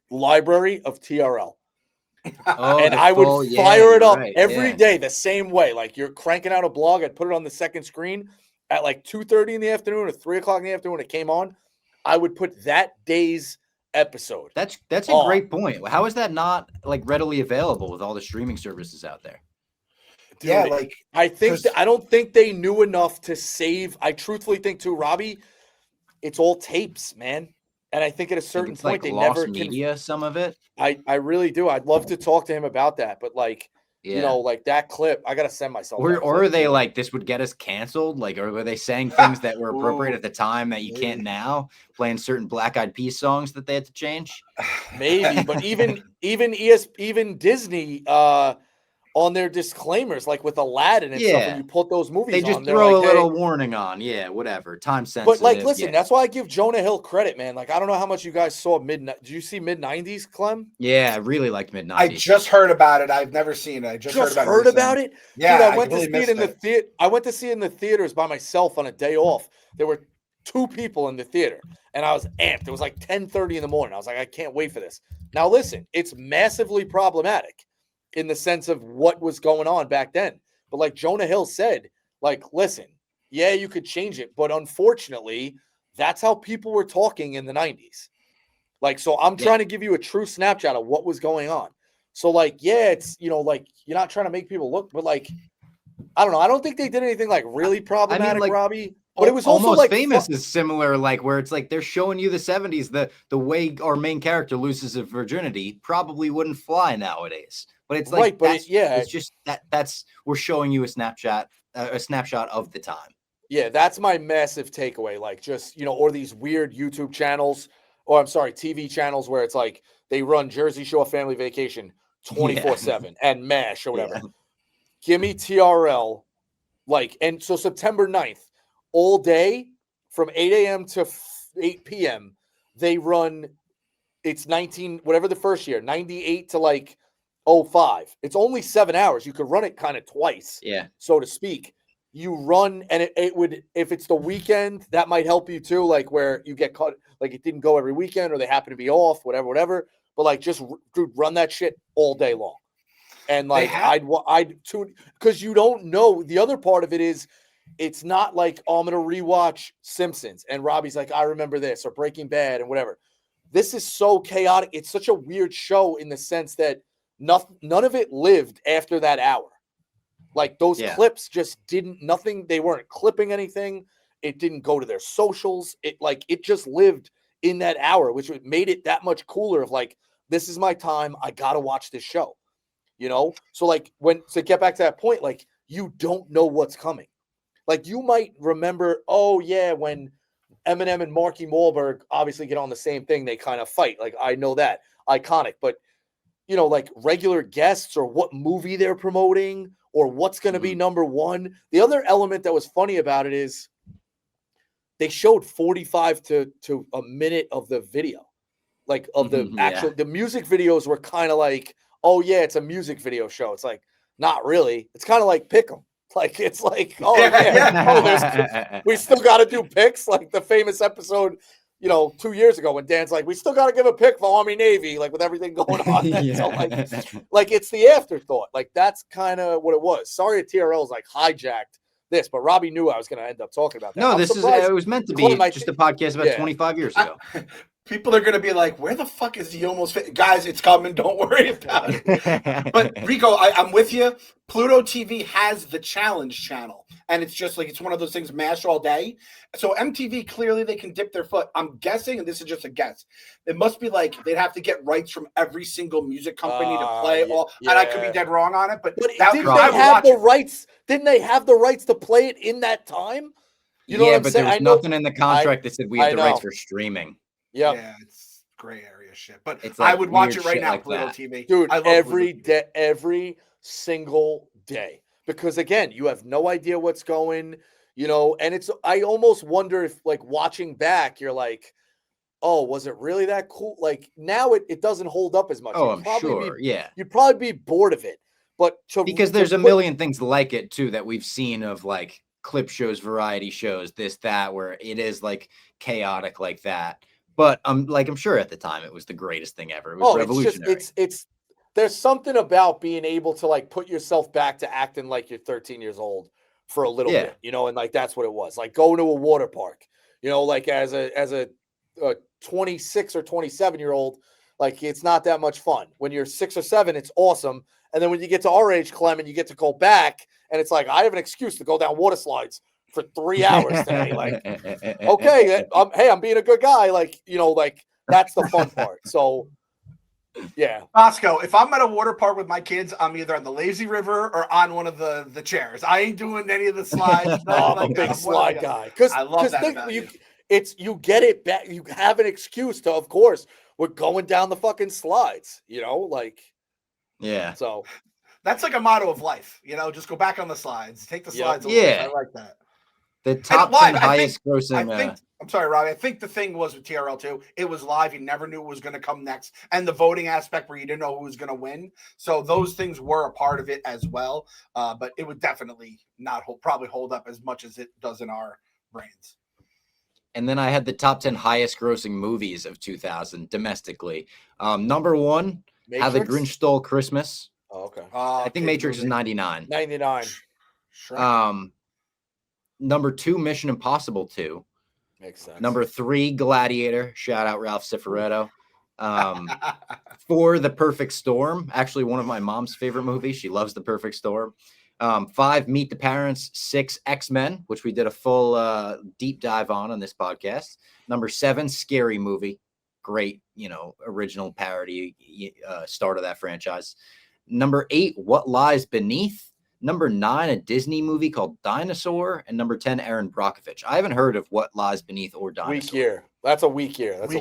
library of TRL. And I would fire it up every day the same way. Like, you're cranking out a blog, I'd put it on the second screen at like 2:30 in the afternoon or 3 o'clock in the afternoon when it came on. I would put that day's episode. That's a great point. How is that not like readily available with all the streaming services out there? Dude, yeah, like I don't think they knew enough to save. I truthfully think too, Robbie, it's all tapes, man. And I think at a certain point like they lost never media. Some of it, I really do. I'd love to talk to him about that, but like, like that clip, I gotta send myself. Or are they like, this would get us canceled? Like, or were they saying things that were appropriate at the time that you can't now? Playing certain Black Eyed Peas songs that they had to change? Maybe, but even Disney, on their disclaimers, like with Aladdin and stuff, when you put those movies they just throw a little warning on. Yeah, whatever. Time sensitive. But like, listen, that's why I give Jonah Hill credit, man. Like, I don't know how much you guys saw Did you see mid-90s, Clem? Yeah, I really liked mid-90s. I just heard about it. I've never seen it. I just heard about it. Yeah, dude, I went to see it in the theater. I went to see it in the theaters by myself on a day off. There were 2 people in the theater, and I was amped. It was like 10:30 in the morning. I was like, I can't wait for this. Now, listen, it's massively problematic in the sense of what was going on back then. But like Jonah Hill said, like, listen, yeah, you could change it, but unfortunately, that's how people were talking in the 90s. Like, so I'm trying to give you a true snapshot of what was going on. So like, yeah, it's, like, you're not trying to make people look, but like, I don't know. I don't think they did anything like really problematic, like, Robbie. But it was also Almost like Famous is similar, like where it's like they're showing you the 70s. The way our main character loses his virginity probably wouldn't fly nowadays. But it's like, it's just that's we're showing you a snapshot of the time. Yeah, that's my massive takeaway. Like, just, or these weird YouTube channels, or I'm sorry, TV channels where it's like they run Jersey Shore Family Vacation 24/7 and MASH or whatever. Yeah. Give me TRL, like, and so September 9th, all day from 8 a.m. to 8 p.m. they run. It's whatever the first year, 98 to like 05. It's only 7 hours. You could run it kind of twice, so to speak. You run, and it would, if it's the weekend, that might help you too, like where you get caught, like it didn't go every weekend or they happen to be off, whatever. But like, just run that shit all day long. And like, I'd tune, because you don't know. The other part of it is, it's not like, oh, I'm going to rewatch Simpsons. And Robbie's like, I remember this, or Breaking Bad and whatever. This is so chaotic. It's such a weird show in the sense that none of it lived after that hour. Like those clips just they weren't clipping anything. It didn't go to their socials. It just lived in that hour, which made it that much cooler of like, this is my time. I got to watch this show, So like to get back to that point, like you don't know what's coming. Like you might remember, oh yeah, when Eminem and Marky Wahlberg obviously get on the same thing, they kind of fight. Like I know that, iconic. But like regular guests or what movie they're promoting or what's going to be number one. The other element that was funny about it is they showed 45 to a minute of the video, like of the actual, the music videos were kind of like, oh yeah, it's a music video show. It's like, not really. It's kind of like Pick'em. Like, it's like, oh yeah. Oh, we still got to do picks. Like the famous episode, 2 years ago when Dan's like, we still got to give a pick for Army Navy, like with everything going on. So like it's the afterthought. Like that's kind of what it was. Sorry, TRL's like hijacked this, but Robbie knew I was going to end up talking about that. No, it was meant to be just a podcast about 25 years ago. People are going to be like, where the fuck is the almost fit? Guys, it's coming. Don't worry about it. But Rico, I'm with you. Pluto TV has the challenge channel. And it's just like, it's one of those things mash all day. So MTV, clearly they can dip their foot. I'm guessing, and this is just a guess, it must be like they'd have to get rights from every single music company to play all. And I could be dead wrong on it. But didn't they have the rights? Didn't they have the rights to play it in that time? You know what I'm but saying? there's nothing in the contract that said we have the rights for streaming. Yeah, it's gray area shit. But it's like I would watch it right now, Pluto TV. Dude, every single day. Because again, you have no idea what's going, and I almost wonder if like watching back, you're like, oh, was it really that cool? Like now it doesn't hold up as much. Oh, I'm sure. You'd probably be bored of it. But because there's a million things like it too that we've seen of like clip shows, variety shows, this, that, where it is like chaotic like that. But I'm sure at the time it was the greatest thing ever. It was revolutionary. It's there's something about being able to like put yourself back to acting like you're 13 years old for a little bit, and like that's what it was. Like going to a water park, like as a 26 or 27-year-old, like it's not that much fun. When you're 6 or 7, it's awesome. And then when you get to our age, Clem, and you get to go back, and it's like I have an excuse to go down water slides for 3 hours today. Like, okay, hey, I'm being a good guy. Like, like that's the fun part. So, yeah. Bosco, if I'm at a water park with my kids, I'm either on the lazy river or on one of the chairs. I ain't doing any of the slides. I'm a big slide guy. Because I love that about you. You get it back. You have an excuse to, of course, we're going down the fucking slides, like. Yeah. So. That's like a motto of life, just go back on the slides. Take the slides away. Yeah. I like that. The top 10 highest grossing. I'm sorry, Robbie. I think the thing was with TRL too, it was live. You never knew what was going to come next. And the voting aspect where you didn't know who was going to win. So those things were a part of it as well. But it would definitely not probably hold up as much as it does in our brains. And then I had the top 10 highest grossing movies of 2000 domestically. Number 1, Matrix? How the Grinch Stole Christmas. Oh, okay. I think Matrix is 99. 99. Sure. Number 2, Mission Impossible 2. Makes sense. Number 3, Gladiator. Shout out Ralph Cifaretto. 4, The Perfect Storm. Actually, one of my mom's favorite movies. She loves The Perfect Storm. 5, Meet the Parents. 6, X-Men, which we did a full deep dive on this podcast. Number 7, Scary Movie. Great, original parody start of that franchise. Number 8, What Lies Beneath. Number 9, a Disney movie called Dinosaur. And number 10, Aaron Brockovich. I haven't heard of What Lies Beneath or Dinosaur. Weak year. That's a weak year. That's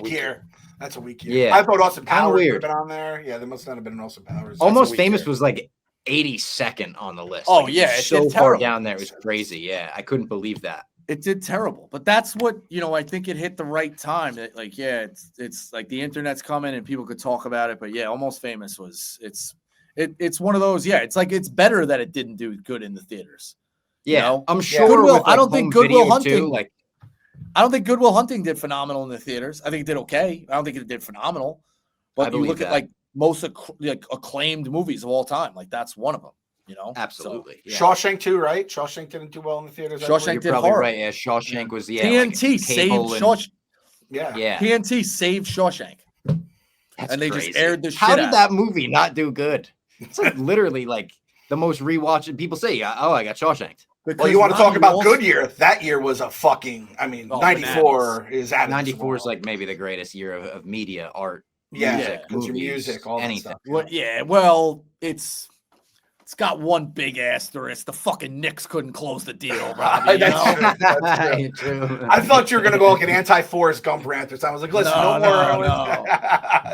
a weak year. Yeah. I thought Austin Powers would have been on there. Yeah, there must not have been an Austin Powers. Almost Famous was like 82nd on the list. Oh, like, yeah. It's so far down there. It was crazy. Yeah, I couldn't believe that. It did terrible, but that's what, I think it hit the right time. Like, yeah, it's like the internet's coming and people could talk about it, but yeah, Almost Famous it's one of those. Yeah. It's like, it's better that it didn't do good in the theaters. Yeah. I'm sure. Goodwill, I don't think Goodwill Hunting, too, I don't think Goodwill Hunting did phenomenal in the theaters. I think it did okay. I don't think it did phenomenal, but you look at like most acclaimed movies of all time. Like that's one of them. Absolutely. So, yeah. Shawshank too, right? Shawshank didn't do well in the theaters. Shawshank did probably horror. Right. Yeah, Shawshank was TNT saved Shawshank. Yeah. TNT saved Shawshank. That's and they crazy. Just aired the shit. How did that movie not do good? It's like literally like the most rewatched. People say, "Oh, I got Shawshanked." Well, you want to talk about good year? That year was a fucking. I mean, 94 is out. 94 is like maybe the greatest year of media, art, music, movies, music, all anything. that stuff. Well, yeah. Well, it's. It's got one big asterisk. The fucking Knicks couldn't close the deal, Robbie. That's true. I thought you were gonna go like an anti-Forrest Gump rant or something. I was like, listen, no more.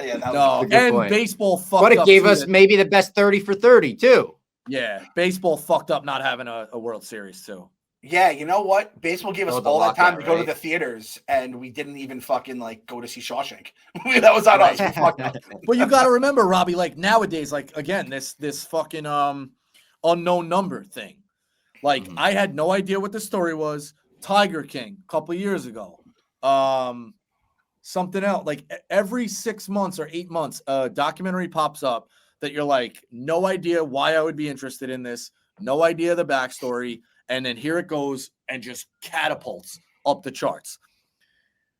Yeah, that was a good and point. Baseball fucked up. But it gave us maybe the best 30 for 30 too. Yeah, baseball fucked up not having a World Series too. Yeah, you know what? Baseball gave us all that time to go to the theaters, and we didn't even fucking like go to see Shawshank. That was on us. We fucked up. But you got to remember, Robbie, like nowadays, like again, this fucking unknown number thing. Like I had no idea what the story was. Tiger King a couple of years ago. Something else. Like every 6 months or 8 months, a documentary pops up that you're like, no idea why I would be interested in this. No idea the backstory. And then here it goes and just catapults up the charts.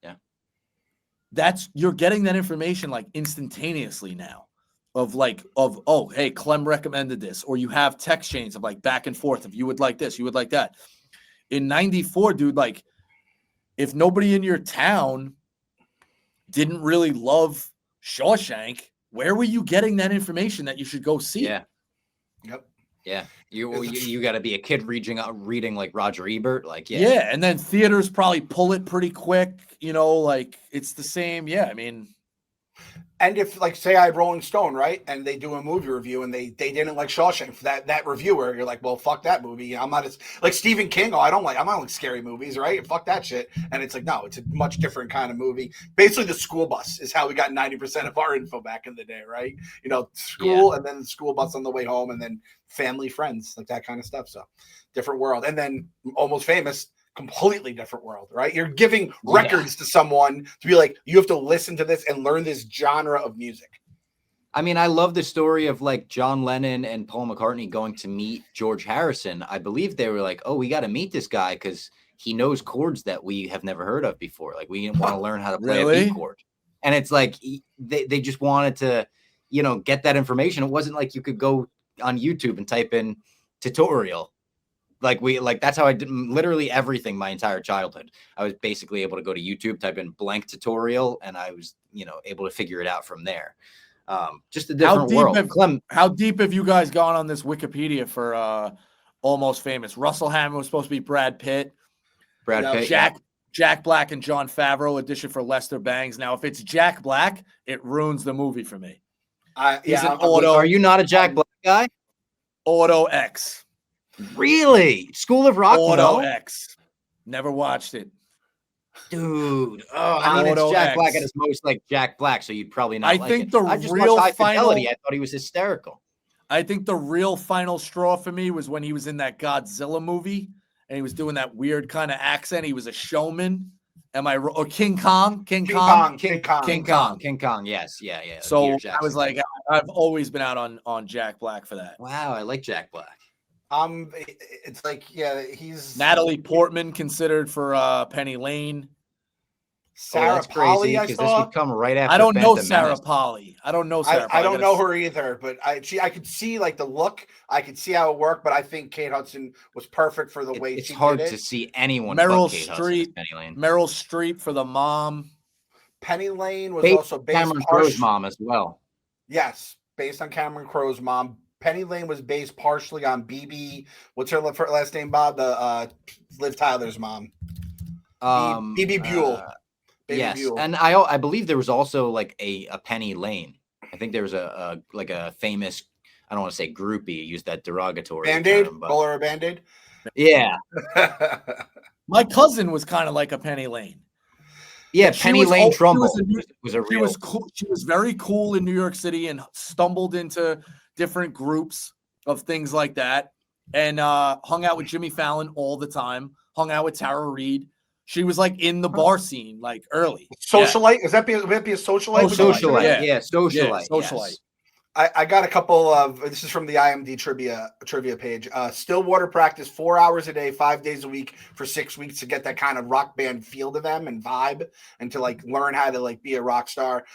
Yeah. You're getting that information like instantaneously now oh, hey, Clem recommended this, or you have text chains of like back and forth. If you would like this, you would like that. In 94, dude, like if nobody in your town didn't really love Shawshank, where were you getting that information that you should go see? Yeah. Yep. Yeah, you got to be a kid reading like Roger Ebert, like yeah, and then theaters probably pull it pretty quick, like it's the same. Yeah, I mean, and if like say I had Rolling Stone, right, and they do a movie review and they didn't like Shawshank, for that reviewer, you're like, well, fuck that movie. I'm not like Stephen King. I'm not like scary movies, right? Fuck that shit. And it's like, no, it's a much different kind of movie. Basically, the school bus is how we got 90% of our info back in the day, right? School and then the school bus on the way home, and then family, friends, like that kind of stuff. So different world. And then Almost Famous, completely different world, right? You're giving records to someone to be like, you have to listen to this and learn this genre of music. I mean, I love the story of like John Lennon and Paul McCartney going to meet George Harrison. I believe they were like, oh, we got to meet this guy because he knows chords that we have never heard of before. Like we want to learn how to play a B chord. And it's like they just wanted to, get that information. It wasn't like you could go on YouTube and type in tutorial. That's how I did literally everything my entire childhood. I was basically able to go to YouTube, type in blank tutorial, and I was, able to figure it out from there. Just a different world. How deep have you guys gone on this Wikipedia for Almost Famous? Russell Hammond was supposed to be Brad Pitt. Jack Black and Jon Favreau audition for Lester Bangs. Now, if it's Jack Black, it ruins the movie for me. Are you not a Jack Black guy? Auto X. Really? School of Rock? Auto X. Never watched it. Dude. Oh, I mean, it's Jack Black at his most like Jack Black, so you'd probably not I think the real High Fidelity. I thought he was hysterical. I think the real final straw for me was when he was in that Godzilla movie and he was doing that weird kind of accent. He was a showman. Or King Kong? King Kong. Yes. Yeah. So I was like, I've always been out on Jack Black for that. Wow. I like Jack Black. It's like, he's Natalie Portman considered for Penny Lane. Sarah Polly, because this would come right after. I don't know Sarah Polly. I don't know her either, but I could see like the look. I could see how it worked, but I think Kate Hudson was perfect for the way it's she hard did it. to see anyone. Meryl Streep for the mom. Penny Lane was also based on Cameron Crowe's mom as well. Yes, based on Cameron Crowe's mom. Penny Lane was based partially on BB. What's her last name, Bob? Liv Tyler's mom. BB Buell. Yes, Buell. And I believe there was also like a Penny Lane. I think there was a famous, I don't want to say groupie, use that derogatory Band-Aid? term, Call her a Band-Aid? Yeah. My cousin was kind of like a Penny Lane. Yeah, Penny Lane Trumbull was a real. She was cool. She was very cool in New York City and stumbled into different groups of things like that, and hung out with Jimmy Fallon all the time. Hung out with Tara Reid. She was like in the bar scene, like early. Socialite? Would that be a socialite? Socialite. Yeah, socialite. Socialite. Yes. I got a couple of, this is from the IMDb trivia page. Stillwater practiced 4 hours a day, 5 days a week for 6 weeks to get that kind of rock band feel to them and vibe, and to like learn how to like be a rock star.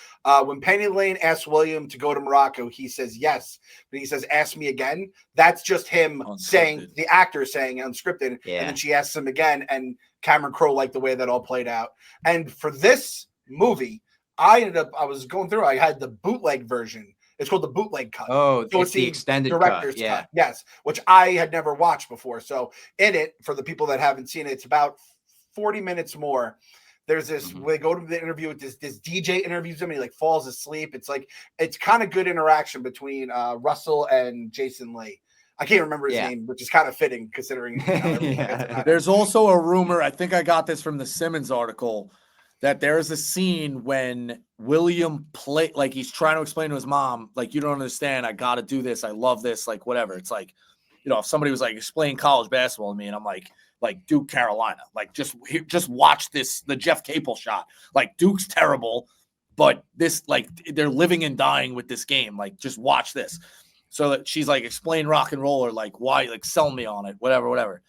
When Penny Lane asks William to go to Morocco, he says yes, but he says, ask me again. That's just him saying, the actor saying unscripted. Yeah. And then she asks him again, and Cameron Crowe liked the way that all played out. And for this movie, I was going through, I had the bootleg version. It's called the bootleg cut. Oh, so it's the extended director's cut. Yes, which I had never watched before. So in it, for the people that haven't seen it, it's about 40 minutes more. There's this, they go to the interview with this DJ interviews him and he like falls asleep. It's kind of good interaction between Russell and Jason Lee. I can't remember his name, which is kind of fitting considering. There's also a rumor, I think I got this from the Simmons article, that there's a scene when William like he's trying to explain to his mom, like, you don't understand, I got to do this, I love this, like whatever. It's like, you know, if somebody was like explaining college basketball to me and I'm like Duke, Carolina, like just watch this, the Jeff Capel shot. Like Duke's terrible, but this, like, they're living and dying with this game. Like, just watch this. So that she's like, explain rock and roll, or like, why, like, sell me on it, whatever.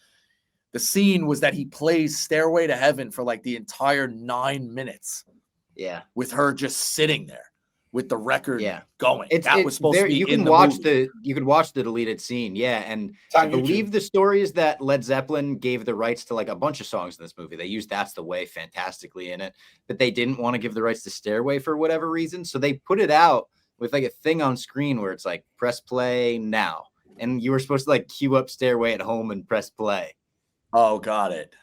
The scene was that he plays Stairway to Heaven for like the entire 9 minutes. Yeah. With her just sitting there with the record going. That was supposed to be you can watch the deleted scene. Yeah. And I believe the story is that Led Zeppelin gave the rights to like a bunch of songs in this movie. They used That's the Way fantastically in it, but they didn't want to give the rights to Stairway for whatever reason. So they put it out with like a thing on screen where it's like, press play now. And you were supposed to like queue up Stairway at home and press play. Oh, got it.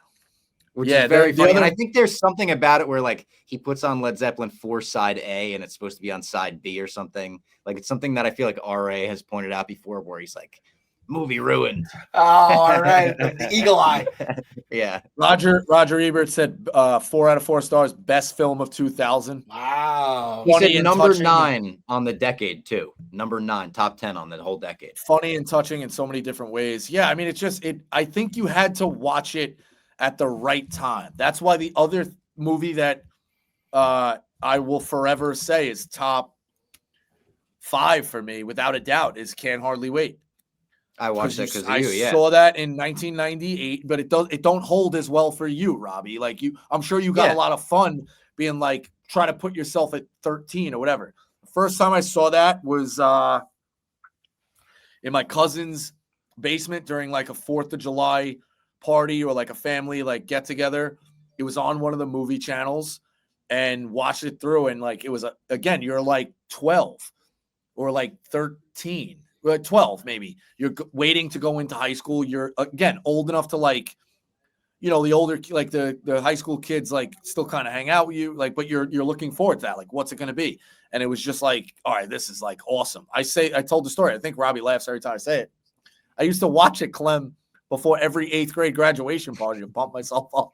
Which is very funny. And I think there's something about it where like he puts on Led Zeppelin 4 side A and it's supposed to be on side B or something. Like it's something that I feel like RA has pointed out before where he's like, movie ruined. Oh, all right. The eagle eye. Yeah. Roger Ebert said 4 out of 4 stars, best film of 2000. Wow. He said number 9 on the decade too. Number 9, top 10 on the whole decade. Funny and touching in so many different ways. Yeah, I mean, I think you had to watch it at the right time. That's why the other movie that I will forever say is top 5 for me, without a doubt, is Can't Hardly Wait. I watched that because of you. I saw that in 1998, but it don't hold as well for you, Robbie. Like I'm sure you got a lot of fun being like trying to put yourself at 13 or whatever. The first time I saw that was in my cousin's basement during like a 4th of July party or like a family like get together. It was on one of the movie channels and watched it through. And like, it was again, you're like 12 or like 13. 12 maybe. You're waiting to go into high school. You're again old enough to like, you know, the older, like the high school kids like still kind of hang out with you, like, but you're looking forward to that. Like, what's it going to be? And it was just like, all right, this is like awesome. I told the story. I think Robbie laughs every time I say it. I used to watch it, Clem, before every 8th grade graduation party to pump myself up.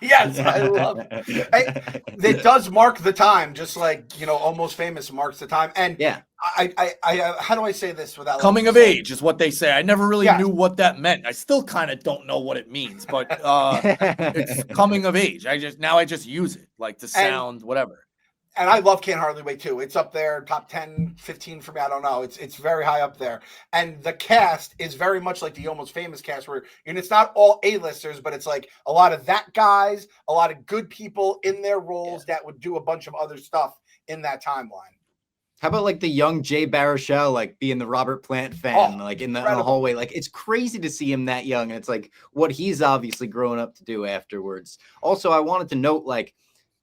Yes, I love it. It does mark the time, just like, you know, Almost Famous marks the time. And yeah, I how do I say this without coming of age is what they say. I never really knew what that meant. I still kind of don't know what it means, but it's coming of age. I just use it like to sound whatever. And I love Can't Hardly Wait too. It's up there, top 10, 15 for me. I don't know. It's very high up there. And the cast is very much like the Almost Famous cast, where, and it's not all A-listers, but it's like a lot of that guys, a lot of good people in their roles that would do a bunch of other stuff in that timeline. How about like the young Jay Baruchel, like being the Robert Plant fan, like in the hallway? Like, it's crazy to see him that young. And it's like what he's obviously growing up to do afterwards. Also, I wanted to note, like,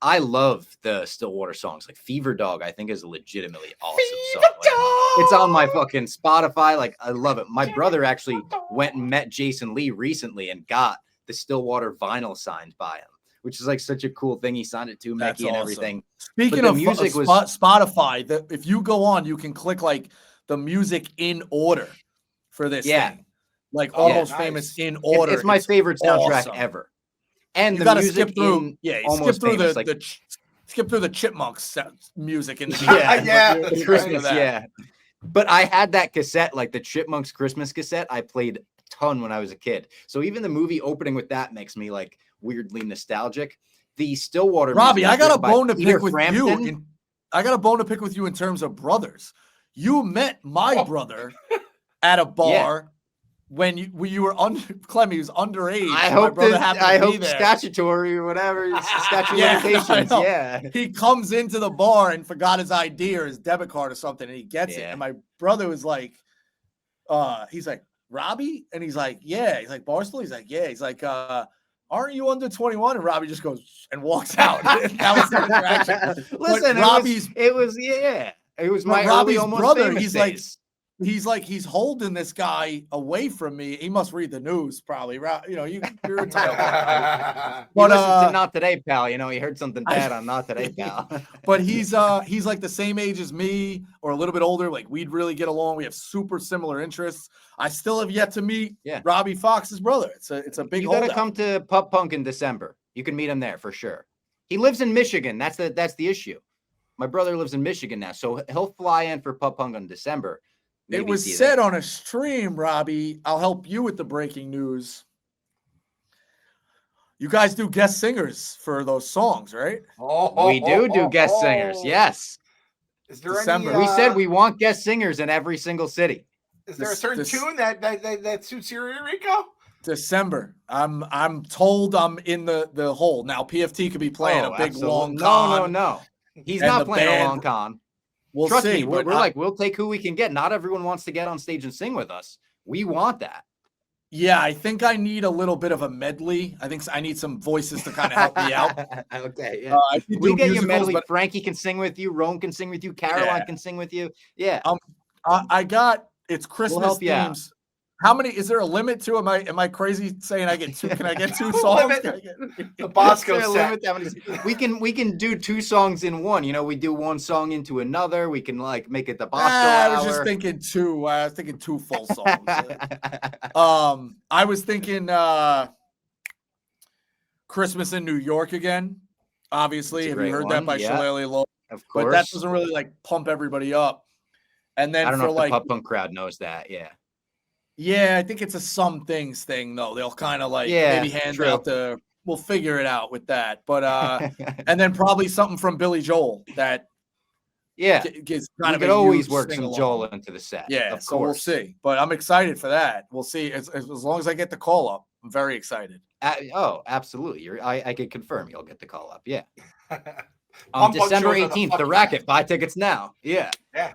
I love the Stillwater songs. Like Fever Dog, I think is a legitimately awesome song. Like, it's on my fucking Spotify. Like, I love it. My brother actually went and met Jason Lee recently and got the Stillwater vinyl signed by him, which is like such a cool thing. He signed it to Mickey and everything. Speaking of music, Spotify, if you go on, you can click like the music in order for this thing. Like Almost Famous in order. It's my favorite soundtrack ever. And you the music skip through, skip through the Chipmunks music in the Christmas, But I had that cassette, like the Chipmunks Christmas cassette. I played a ton when I was a kid. So even the movie opening with that makes me like weirdly nostalgic. The Stillwater, Robbie, I got a bone to pick with you. I got a bone to pick with you in terms of brothers. You met my brother at a bar. When you were Clemmy was underage. I hope statutory or whatever. Statute limitations. Yeah. He comes into the bar and forgot his ID or his debit card or something, and he gets it. And my brother was like, he's like, Robbie? And he's like, yeah. He's like, Barstool? He's like, yeah. He's like, aren't you under 21? And Robbie just goes and walks out. That was the interaction. Listen, it was. It was my Robbie's almost brother. famous days. He's holding this guy away from me. He must read the news, probably. You know, you're a tale. But listen to Not Today, pal. You know, he heard something bad on Not Today, pal. But he's like the same age as me, or a little bit older. Like, we'd really get along. We have super similar interests. I still have yet to meet Robbie Fox's brother. It's a big. You gotta come to Pup Punk in December. You can meet him there for sure. He lives in Michigan. That's the issue. My brother lives in Michigan now, so he'll fly in for Pup Punk in December. Maybe it was said on a stream, Robbie. I'll help you with the breaking news. You guys do guest singers for those songs, right? We do guest singers. Yes. Is there December. any? We said we want guest singers in every single city. Is there a certain tune that suits your ear, Rico? December. I'm told I'm in the hole now. PFT could be playing a big long con. No. He's not playing a long con. We'll Trust see. me, we'll take who we can get. Not everyone wants to get on stage and sing with us. We want that. Yeah, I think I need a little bit of a medley. I think I need some voices to kind of help me out. Okay, yeah. We get you medley. But Frankie can sing with you. Roan can sing with you. Caroline can sing with you. Yeah. I got it's Christmas themes. How many is there a limit to? Am I crazy saying I get two? Can I get two songs? The Bosco set. We can do two songs in one. You know, we do one song into another. We can like make it the Bosco I was hour. just thinking two. I was thinking two full songs. I was thinking Christmas in New York again. Obviously, have you heard that by Shillelagh Law? Of course, but that doesn't really like pump everybody up. And then I don't know if like the Pup Punk crowd knows that. Yeah. Yeah, I think it's a some things thing though. They'll kind of like maybe hand out we'll figure it out with that. But and then probably something from Billy Joel that gets kind of could always work some Joel into the set. Yeah, of so course. we'll see. But I'm excited for that. We'll see. As long as I get the call up, I'm very excited. Absolutely. I could confirm you'll get the call up. Yeah. December 18th, the Racket. Buy tickets now. Yeah.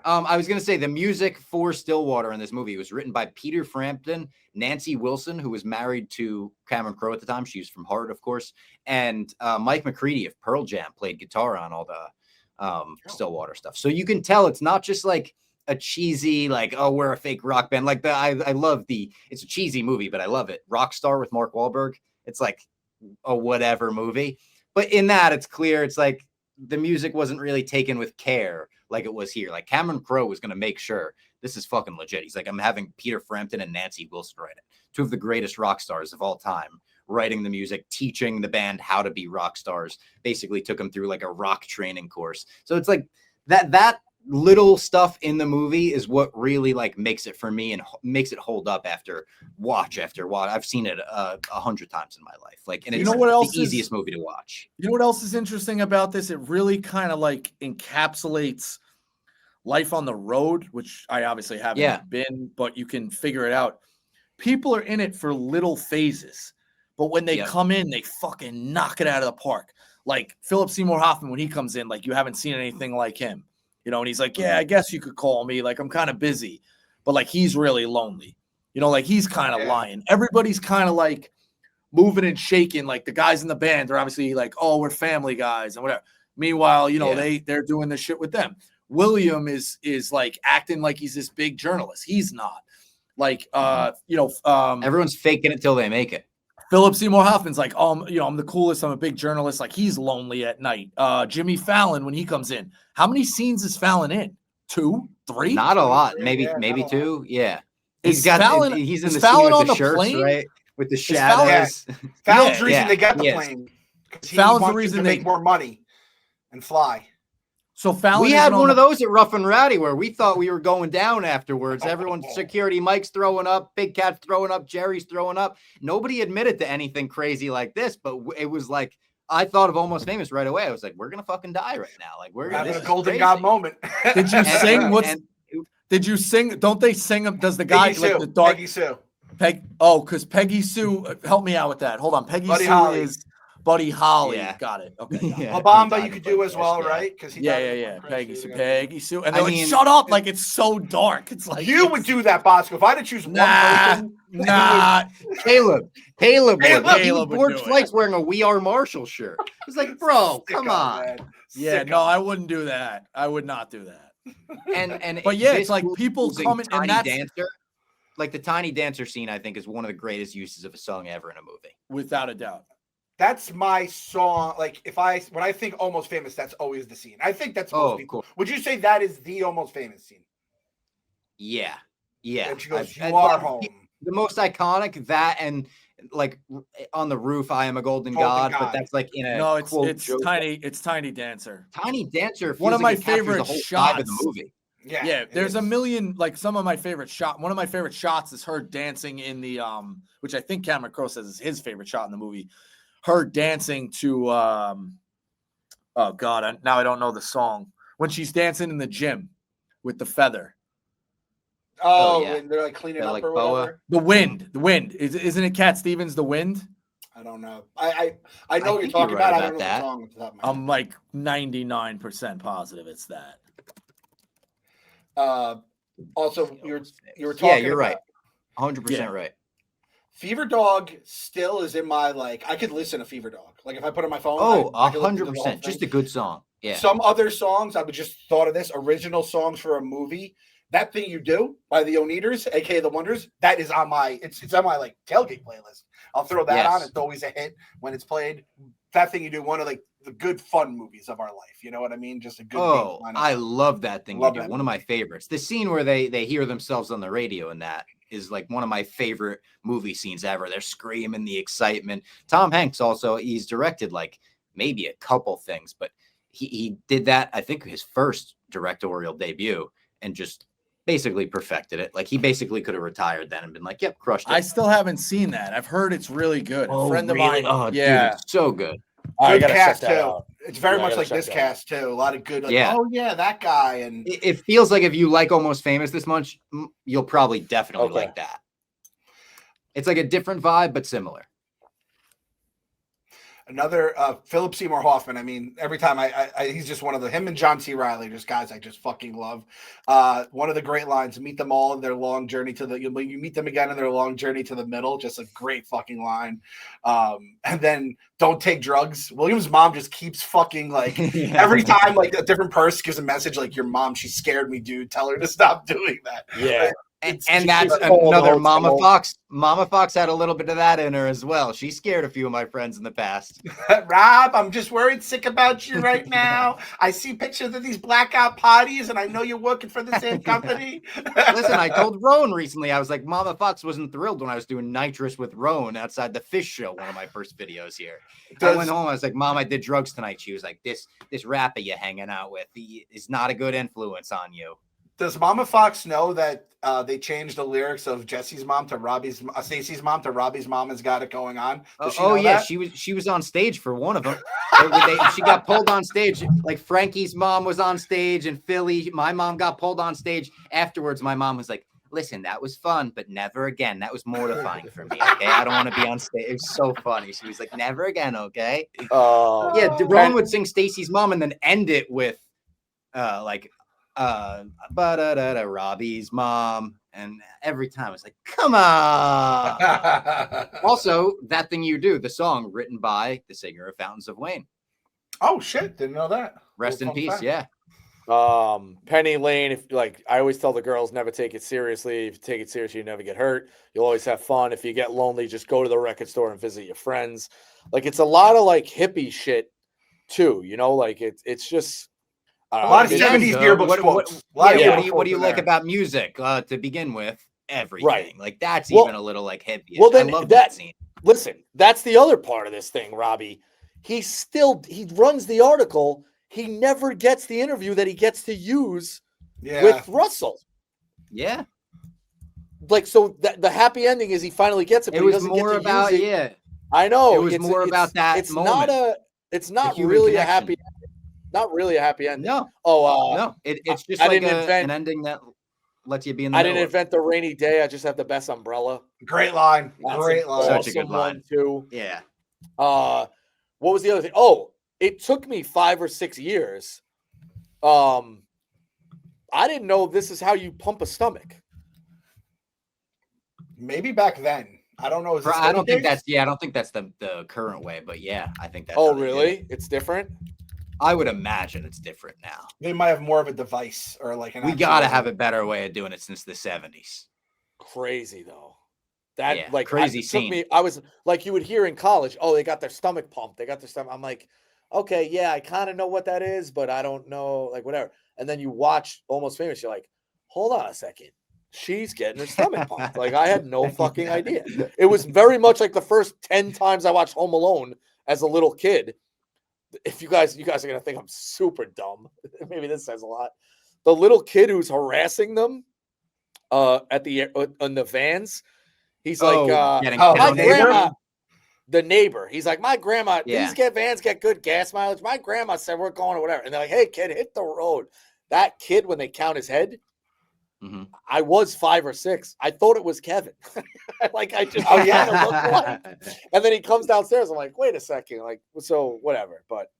I was going to say the music for Stillwater in this movie was written by Peter Frampton, Nancy Wilson, who was married to Cameron Crowe at the time. She was from Heart, of course. And Mike McCready of Pearl Jam played guitar on all the Stillwater stuff. So you can tell it's not just like a cheesy, like, oh, we're a fake rock band. Like I love it's a cheesy movie, but I love it. Rockstar with Mark Wahlberg. It's like a whatever movie. But in that, it's clear. It's like, the music wasn't really taken with care like it was here. Like Cameron Crowe was going to make sure this is fucking legit. He's like, I'm having Peter Frampton and Nancy Wilson write it. Two of the greatest rock stars of all time, writing the music, teaching the band how to be rock stars, basically took them through like a rock training course. So it's like that little stuff in the movie is what really like makes it for me and makes it hold up after watch. I've seen it 100 times in my life. Like, and it's the easiest movie to watch. You know what else is interesting about this? It really kind of like encapsulates life on the road, which I obviously haven't been, but you can figure it out. People are in it for little phases, but when they come in, they fucking knock it out of the park. Like Philip Seymour Hoffman, when he comes in, like you haven't seen anything like him. You know, and he's like, yeah, I guess you could call me. Like, I'm kind of busy. But, like, he's really lonely. You know, like, he's kind of lying. Everybody's kind of, like, moving and shaking. Like, the guys in the band are obviously like, oh, we're family guys and whatever. Meanwhile, you know, they're doing this shit with them. William is like, acting like he's this big journalist. He's not. Like, everyone's faking it till they make it. Philip Seymour Hoffman's like, I'm the coolest. I'm a big journalist. Like, he's lonely at night. Jimmy Fallon, when he comes in, how many scenes is Fallon in? 2, 3? Not a lot. Maybe 2. Yeah. He's in the scene with the shirts, plane? Right? With the shadows. Fallon's the reason they got the plane. Fallon's the reason they make more money and fly. So Fallon, we had one of those at Rough and Rowdy where we thought we were going down afterwards. Everyone's security, Mike's throwing up, Big Cat's throwing up, Jerry's throwing up. Nobody admitted to anything crazy like this, but it was like, I thought of Almost Famous right away. I was like, we're going to fucking die right now. Like, we're having a golden god moment. Did you sing? Did you sing? Don't they sing? Does the guy like the dark? Peggy Sue. Because Peggy Sue, help me out with that. Hold on. Peggy Sue is Buddy Holly. Yeah. Got it. Okay. Obama, you could do as well, right? Because Peggy Sue. And they're like, shut up. Like, it's so dark. It's like you would do that, Bosco. If I had to choose one person. Caleb he would board flights wearing a We Are Marshall shirt. It's like, bro, come on. Yeah, no, I wouldn't do that. I would not do that. And But yeah, this it's like movie people using coming and Tiny that's Dancer, like the Tiny Dancer scene, I think is one of the greatest uses of a song ever in a movie. without a doubt. That's my song. Like when I think Almost Famous, that's always the scene. I think that's most people. Would you say that is the Almost Famous scene? Yeah. Yeah. And she goes, "You are home." The most iconic, that and like on the roof, I am a golden god, but that's like in a no, it's joke. Tiny Dancer. Tiny Dancer, One of like my favorite shots of the movie. Yeah, there's a million, like some of my favorite shot. One of my favorite shots is her dancing in the which I think Cameron Crowe says is his favorite shot in the movie. Her dancing to oh god, now I don't know the song. When she's dancing in the gym with the feather. Oh, yeah. When they're like cleaning up like or whatever. The wind. Isn't it Cat Stevens? The Wind. I don't know. I know what you're talking about. I don't know the song. I'm like 99% positive it's that. Also, you were talking. Yeah, you're right. 100% right. Fever Dog still is in my I could listen to Fever Dog. Like if I put it on my phone. 100%. Just a good song. Yeah. Some other songs I would just thought of this original songs for a movie. That Thing You Do by the Oneaters, aka the Wonders, that is on my it's on my tailgate playlist. I'll throw that on. It's always a hit when it's played. That Thing You Do, one of the good fun movies of our life. You know what I mean? Just a good. I love That Thing You Do. One of my favorites. The scene where they hear themselves on the radio, and that is like one of my favorite movie scenes ever. They're screaming, the excitement. Tom Hanks also, he's directed like maybe a couple things, but he did that, I think, his first directorial debut, and just basically perfected it. Like he basically could have retired then and been like, "Yep, crushed it." I still haven't seen that. I've heard it's really good. A friend of mine. Oh, yeah, dude, it's so good. Good cast too. It's very much like this cast too. A lot of good. Oh yeah, that guy. And it feels like if you like Almost Famous this much, you'll probably definitely like that. It's like a different vibe, but similar. Another Philip Seymour Hoffman. I mean, every time he's just one of him and John C. Reilly, just guys I just fucking love. One of the great lines: "Meet them all in their long journey to the." You meet them again in their long journey to the middle. Just a great fucking line. And then "Don't take drugs." William's mom just keeps fucking every time a different person gives a message like, "Your mom, she scared me, dude. Tell her to stop doing that." Yeah. And that's another Mama Fox. Mama Fox had a little bit of that in her as well. She scared a few of my friends in the past. Rob, I'm just worried sick about you right now. I see pictures of these blackout parties, and I know you're working for the same company. Listen, I told Roan recently, I was like, Mama Fox wasn't thrilled when I was doing nitrous with Roan outside the fish show, one of my first videos here. I went home, I was like, Mom, I did drugs tonight. She was like, this rapper you're hanging out with is not a good influence on you. Does Mama Fox know that they changed the lyrics of Jesse's mom to Robbie's, Stacey's mom to Robbie's mom has got it going on? That? she was on stage for one of them. She got pulled on stage. Like Frankie's mom was on stage in Philly. My mom got pulled on stage afterwards. My mom was like, "Listen, that was fun, but never again. That was mortifying for me. Okay, I don't want to be on stage." It was so funny. She was like, "Never again." Okay. Ron would sing Stacey's mom and then end it with Robbie's mom, and every time it's like, come on. Also, That Thing You Do, the song written by the singer of Fountains of Wayne. Oh shit, didn't know that. Rest in peace. Yeah. Penny Lane, if I always tell the girls, never take it seriously. If you take it seriously, you never get hurt. You'll always have fun. If you get lonely, just go to the record store and visit your friends. It's a lot of hippie shit too, it's just a lot of 70s yearbook quotes. What do you like about music to begin with? Everything. Right. That's even a little hippie. Well, then I love that scene. Listen, that's the other part of this thing, Robbie. He runs the article. He never gets the interview that he gets to use with Russell. Yeah. So the happy ending is he finally gets it. But it was more about I know. It was more about that. It's moment. It's not really a happy. Not really a happy ending. No. No. It's just an ending that lets you be in the middle. I didn't invent the rainy day. I just have the best umbrella. Great line. Great line. Such a good line too. Yeah. What was the other thing? Oh, it took me 5 or 6 years. I didn't know this is how you pump a stomach. Maybe back then. I don't know. I don't think that's the current way, but yeah, I think that's. Oh, really? It's different. I would imagine it's different now. They might have more of a device or like an. We got to have a better way of doing it since the 70s. Crazy though. That yeah, like crazy scene. I was like, you would hear in college, oh, they got their stomach pumped. They got their stomach. I'm like, okay, yeah, I kind of know what that is, but I don't know, like whatever. And then you watch Almost Famous, you're like, hold on a second. She's getting her stomach pumped. Like I had no fucking idea. It was very much like the first 10 times I watched Home Alone as a little kid. If you guys are gonna think I'm super dumb. Maybe this says a lot. The little kid who's harassing them at the on the vans. He's like, my grandma, the neighbor. He's like, my grandma, these vans get good gas mileage. My grandma said we're going or whatever. And they're like, hey, kid, hit the road. That kid, when they count his head, I was 5 or 6. I thought it was Kevin. Like, I just, and then he comes downstairs. I'm like, wait a second. Like, so whatever. But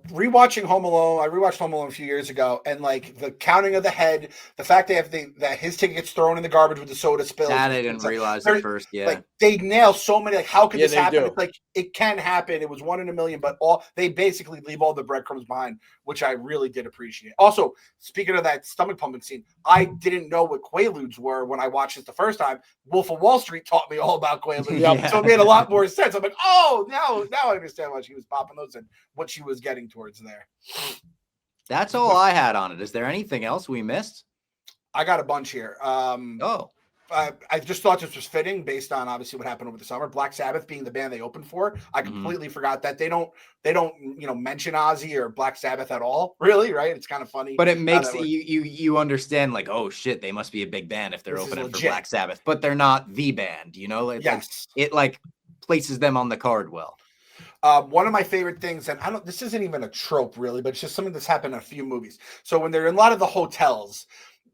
rewatching Home Alone, I rewatched Home Alone a few years ago, and like the counting of the head, the fact that his ticket gets thrown in the garbage with the soda spill. That I didn't realize at first. Yeah, like they nail so many. Like, how could this happen? It's like it can happen. It was 1 in a million, but they basically leave all the breadcrumbs behind, which I really did appreciate. Also, speaking of that stomach pumping scene, I didn't know what Quaaludes were when I watched it the first time. Wolf of Wall Street taught me all about Quaaludes, so it made a lot more sense. I'm like, oh, now I understand why she was popping those and what she was getting towards there. That's all I had on it. Is there anything else we missed? I got a bunch here. I just thought this was fitting based on obviously what happened over the summer. Black Sabbath being the band they opened for. I completely forgot that they don't mention Ozzy or Black Sabbath at all. Really, right? It's kind of funny. But it makes you understand, like, oh shit, they must be a big band if they're opening for Black Sabbath. But they're not the band, It like places them on the card well. One of my favorite things, and this isn't even a trope really, but it's just something that's happened in a few movies. So when they're in a lot of the hotels,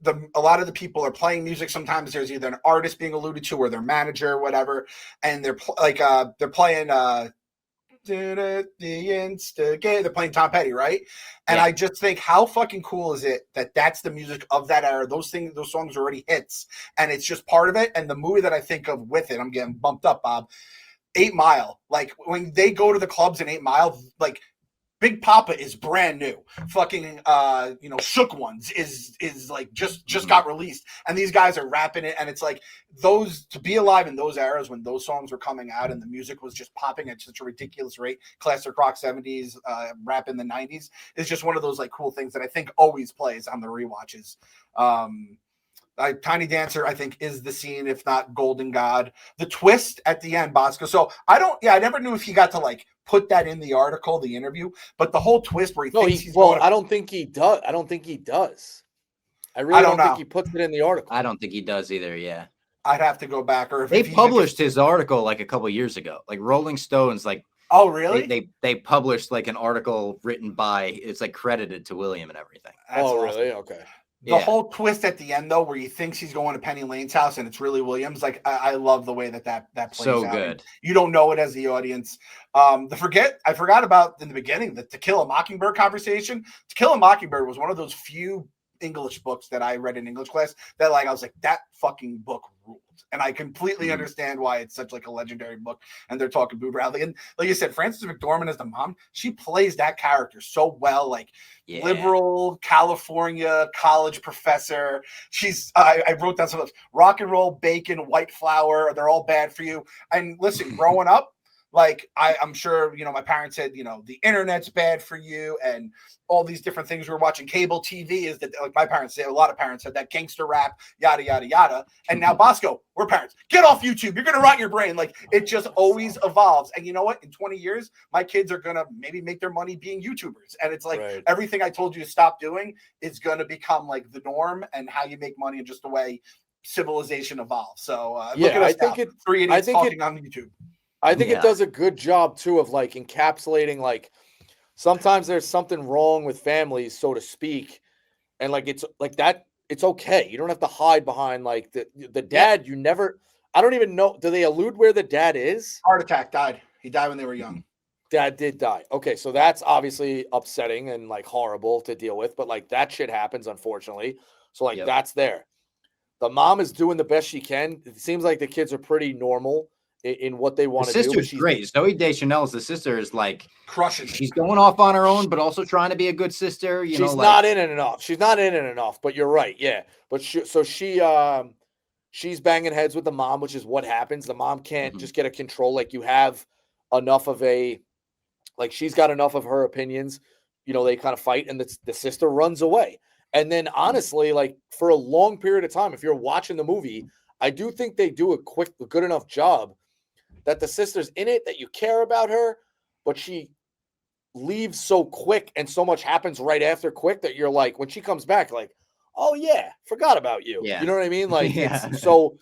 a lot of the people are playing music. Sometimes there's either an artist being alluded to or their manager or whatever, and they're playing they're playing Tom Petty, right? And I just think, how fucking cool is it that that's the music of that era? Those songs are already hits, and it's just part of it. And the movie that I think of with it, I'm getting bumped up, Bob. 8 Mile. Like when they go to the clubs in 8 Mile, like Big Papa is brand new. Fucking Shook Ones is like just got released, and these guys are rapping it, and it's like those, to be alive in those eras when those songs were coming out and the music was just popping at such a ridiculous rate. Classic rock 70s, rap in the 90s is just one of those like cool things that I think always plays on the rewatches. Tiny Dancer, I think, is the scene, if not Golden God. The twist at the end, Bosco. So I never knew if he got to like put that in the article, the interview, but the whole twist where I don't think he does. I don't think he does. I really don't think he puts it in the article. I don't think he does either. Yeah, I'd have to go back. Or if they published his article like a couple years ago, like Rolling Stones, like. Oh, really? They published like an article written by, it's like credited to William and everything. That's awesome. Really? Okay. The whole twist at the end, though, where he thinks he's going to Penny Lane's house and it's really Williams, like I love the way that plays so out. Good. You don't know it as the audience. I forgot about in the beginning the To Kill a Mockingbird conversation. To Kill a Mockingbird was one of those few English books that I read in English class that like I was like, that fucking book ruled. And I completely understand why it's such like a legendary book. And they're talking Boo Bradley. And like you said, Frances McDormand as the mom, she plays that character so well. Like liberal California college professor. She's I wrote down some of those. Rock and roll, bacon, white flour. They're all bad for you. And listen, growing up, like I'm sure, my parents said, the internet's bad for you and all these different things we're watching. Cable TV is that, like my parents say, a lot of parents said that gangster rap, yada, yada, yada. And now Bosco, we're parents. Get off YouTube. You're going to rot your brain. Like it just always evolves. And you know what? In 20 years, my kids are going to maybe make their money being YouTubers. And it's like everything I told you to stop doing is going to become like the norm and how you make money and just the way civilization evolves. So look at us now. 3 idiots talking on YouTube. I think it does a good job too of like encapsulating, like sometimes there's something wrong with families, so to speak. And like, it's like that, it's okay. You don't have to hide behind like the dad. You never, I don't even know. Do they allude where the dad is? Heart attack, died. He died when they were young. Dad did die. Okay. So that's obviously upsetting and like horrible to deal with, but like that shit happens, unfortunately. So like that's there. The mom is doing the best she can. It seems like the kids are pretty normal. in what they want to do. The sister's great. Zoe Deschanel's the sister is like crushing. She's going off on her own, but also trying to be a good sister. She's not in it enough. She's not in it enough. But you're right. Yeah. But she's banging heads with the mom, which is what happens. The mom can't just get a control. Like you have enough of she's got enough of her opinions. They kind of fight, and the sister runs away. And then honestly, like for a long period of time, if you're watching the movie, I do think they do a good enough job that the sister's in it, that you care about her, but she leaves so quick and so much happens right after quick that you're like, when she comes back, like, oh yeah, forgot about you. Yeah. You know what I mean? Like, it's so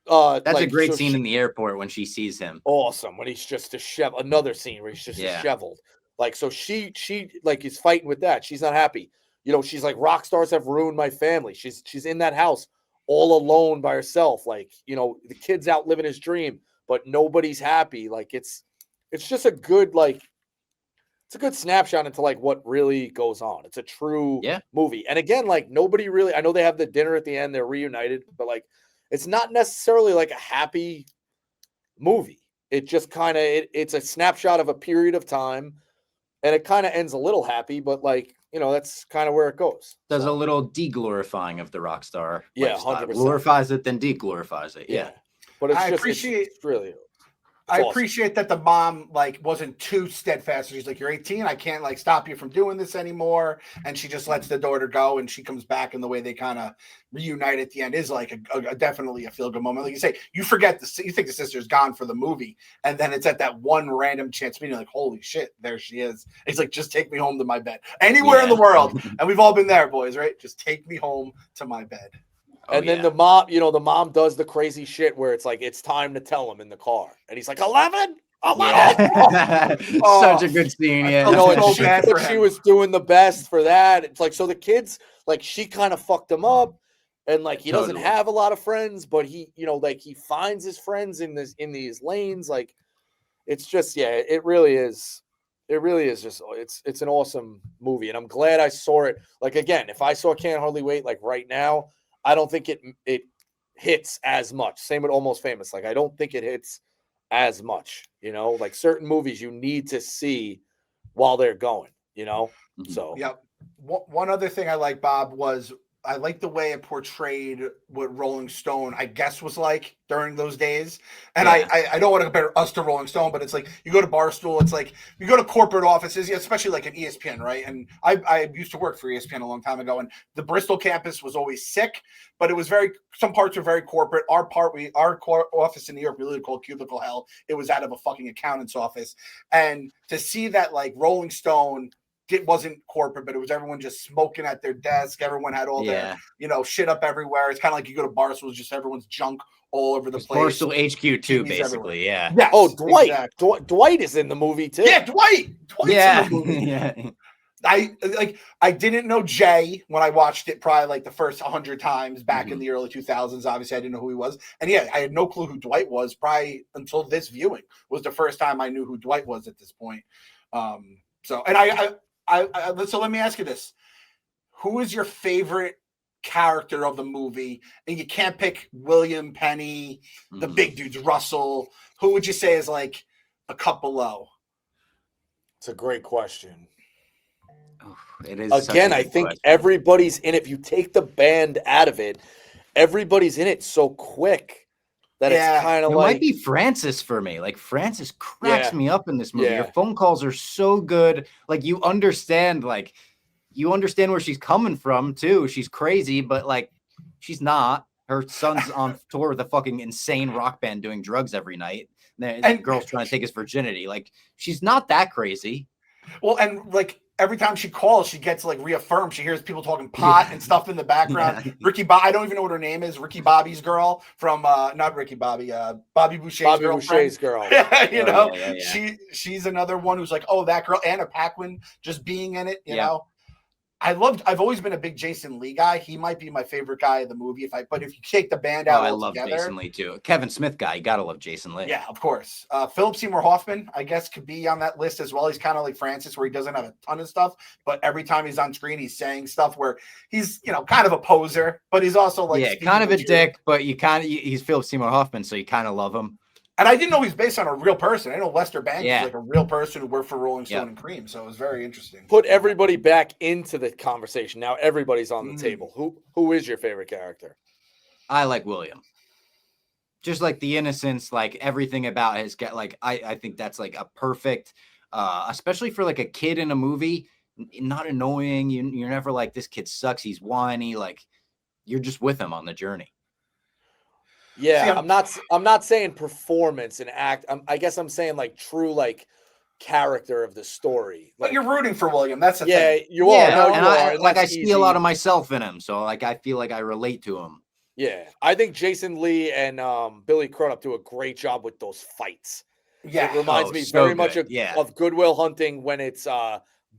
that's a great scene in the airport when she sees him. Awesome. When he's just disheveled. Another scene where he's just disheveled. Like, so she like is fighting with that. She's not happy. She's like, rock stars have ruined my family. She's in that house all alone by herself. Like, the kid's out living his dream, but nobody's happy. Like, it's just a good, like, it's a good snapshot into like what really goes on. It's a true movie. And again, like nobody really, I know they have the dinner at the end, they're reunited, but like, it's not necessarily like a happy movie. It just kind of, it's a snapshot of a period of time, and it kind of ends a little happy, but like, that's kind of where it goes. Does a little de-glorifying of the rock star. Yeah, 100%. Glorifies it, then de-glorifies it. Yeah. But it's really... I appreciate that the mom like wasn't too steadfast. She's like, "You're 18. I can't like stop you from doing this anymore." And she just lets the daughter go, and she comes back. And the way they kind of reunite at the end is like a definitely a feel good moment. Like you say, you forget you think the sister's gone for the movie, and then it's at that one random chance meeting. Like, holy shit, there she is. It's like, just take me home to my bed, anywhere in the world. And we've all been there, boys, right? Just take me home to my bed. And then the mom does the crazy shit where it's like, it's time to tell him in the car. And he's like, 11? Yeah. Such a good scene. Yeah. She was doing the best for that. It's like, so the kids, like, she kind of fucked him up. And like, he doesn't have a lot of friends, but he, like he finds his friends in these lanes. Like, it's just, it really is. It really is just, it's an awesome movie. And I'm glad I saw it. Like, again, if I saw Can't Hardly Wait, like right now, I don't think it hits as much. Same with Almost Famous. Like, I don't think it hits as much, like certain movies you need to see while they're going, So, yep. One other thing I like, Bob, was I like the way it portrayed what Rolling Stone, I guess, was like during those days. And I don't want to compare us to Rolling Stone, but it's like you go to Barstool, it's like you go to corporate offices, especially like an ESPN, right? And I used to work for ESPN a long time ago, and the Bristol campus was always sick, but it was some parts were very corporate. Our office in New York, we literally called Cubicle Hell. It was out of a fucking accountant's office. And to see that like Rolling Stone, it wasn't corporate, but it was everyone just smoking at their desk. Everyone had all their, shit up everywhere. It's kind of like you go to Barstool, it's just everyone's junk all over the place. Barstool HQ too, basically. Yeah. Yes, oh, Dwight. Exactly. Dwight is in the movie too. Yeah, Dwight's in the movie. I didn't know Jay when I watched it probably like the first 100 times back in the early 2000s. Obviously, I didn't know who he was. And I had no clue who Dwight was probably until this viewing was the first time I knew who Dwight was at this point. So let me ask you this. Who is your favorite character of the movie? And you can't pick William, Penny, the big dudes, Russell. Who would you say is like a cut below? It's a great question. Oh, it is. Again, I think everybody's in it. If you take the band out of it, everybody's in it so quick that it's kind of like... It might be Frances for me. Like, Frances cracks me up in this movie. Her phone calls are so good. Like, you understand where she's coming from, too. She's crazy, but, like, she's not. Her son's on tour with a fucking insane rock band doing drugs every night. And the girl's trying to take his virginity. Like, she's not that crazy. Well, and, like, every time she calls, she gets like reaffirmed. She hears people talking pot and stuff in the background. Ricky I don't even know what her name is. Ricky Bobby's girl from not Ricky Bobby, Bobby Boucher's girl. She's another one who's like, oh, that girl. Anna Paquin just being in it, you know. I've always been a big Jason Lee guy. He might be my favorite guy in the movie. But if you take the band out, I love Jason Lee too. Kevin Smith guy, you gotta love Jason Lee. Yeah, of course. Philip Seymour Hoffman, I guess, could be on that list as well. He's kind of like Francis, where he doesn't have a ton of stuff, but every time he's on screen, he's saying stuff where he's kind of a poser, but he's also like kind of a dick. But he's Philip Seymour Hoffman, so you kind of love him. And I didn't know he's based on a real person. I know Lester Bangs Yeah. is like a real person who worked for Rolling Stone Yep. and Cream. So it was very interesting. Put everybody back into the conversation. Now everybody's on the Mm. table. Who is your favorite character? I like William. Just like the innocence, like everything about his like I think that's like a perfect, especially for like a kid in a movie, not annoying. You're never like, this kid sucks, he's whiny. Like, you're just with him on the journey. Yeah, See, I'm not saying performance and act. I guess I'm saying like true like character of the story. But Like, you're rooting for William. That's the yeah, thing. you are. No, and you are. I like I That's see a lot easy. of myself in him, so like I feel like I relate to him. Yeah, I think Jason Lee and Billy Crudup do a great job with those fights. Yeah. It reminds me so very much good. of Good Will Hunting when it's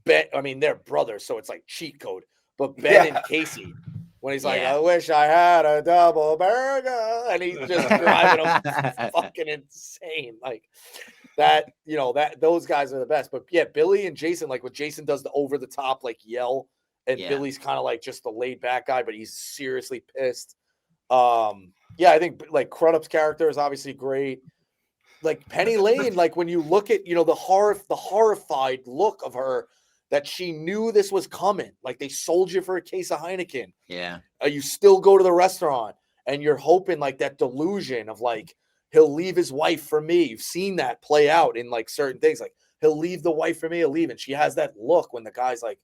Ben. I mean, they're brothers, so it's like cheat code. But Ben and Casey, when he's like, I wish I had a double burger, and he's just driving them fucking insane. Like that, those guys are the best. But yeah, Billy and Jason, like what Jason does the over the top, like yell, and Billy's kind of like just the laid back guy, but he's seriously pissed. Yeah, I think like Crudup's character is obviously great. Like Penny Lane, like when you look at the horrified look of her, that she knew this was coming. Like they sold you for a case of Heineken. Yeah. You still go to the restaurant and you're hoping like that delusion of like he'll leave his wife for me. You've seen that play out in like certain things. Like he'll leave the wife for me, he'll leave. And she has that look when the guy's like,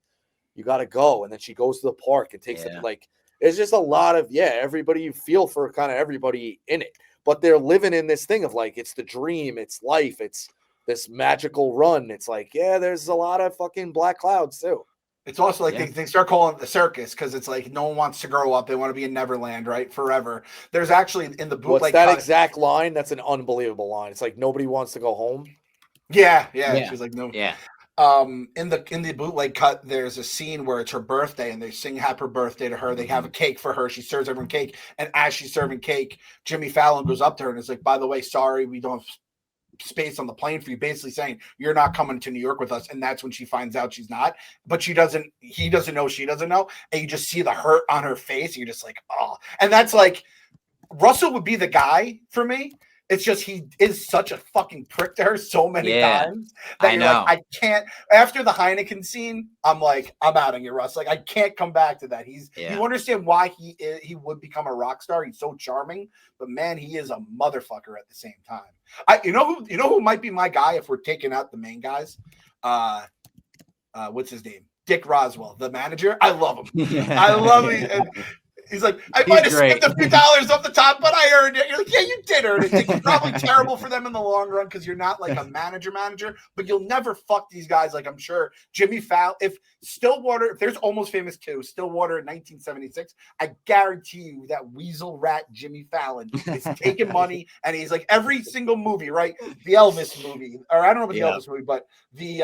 you got to go. And then she goes to the park and takes it. Like, it's just a lot of, everybody, you feel for kind of everybody in it. But they're living in this thing of like, it's the dream, it's life, it's this magical run. It's like, there's a lot of fucking black clouds too. It's also like they start calling it the circus because it's like no one wants to grow up. They want to be in Neverland, right? Forever. There's actually in the bootleg. What's that exact line? That's an unbelievable line. It's like nobody wants to go home. Yeah. She's like, no. Yeah. In the bootleg cut, there's a scene where it's her birthday and they sing happy birthday to her. They have a cake for her. She serves everyone cake. And as she's serving cake, Jimmy Fallon goes up to her and is like, by the way, sorry, we don't have space on the plane for you, basically saying you're not coming to New York with us. And that's when she finds out she's not, but he doesn't know, she doesn't know. And you just see the hurt on her face. And you're just like, oh, and that's like, Russell would be the guy for me. It's just he is such a fucking prick to her so many times that you're like, I can't. After the Heineken scene, I'm like, I'm out of here, Russ. Like, I can't come back to that. You understand why he would become a rock star. He's so charming, but man, he is a motherfucker at the same time. You know who might be my guy if we're taking out the main guys? What's his name? Dick Roswell, the manager. I love him. I love him. He's like, I might have skipped a few dollars off the top, but I earned it. You're like, yeah, you did earn it. It's probably terrible for them in the long run because you're not like a manager, but you'll never fuck these guys. Like I'm sure Jimmy Fallon, if there's Almost Famous 2, Stillwater in 1976, I guarantee you that weasel rat Jimmy Fallon is taking money and he's like every single movie, right? The Elvis movie, or I don't know about the Elvis movie, but the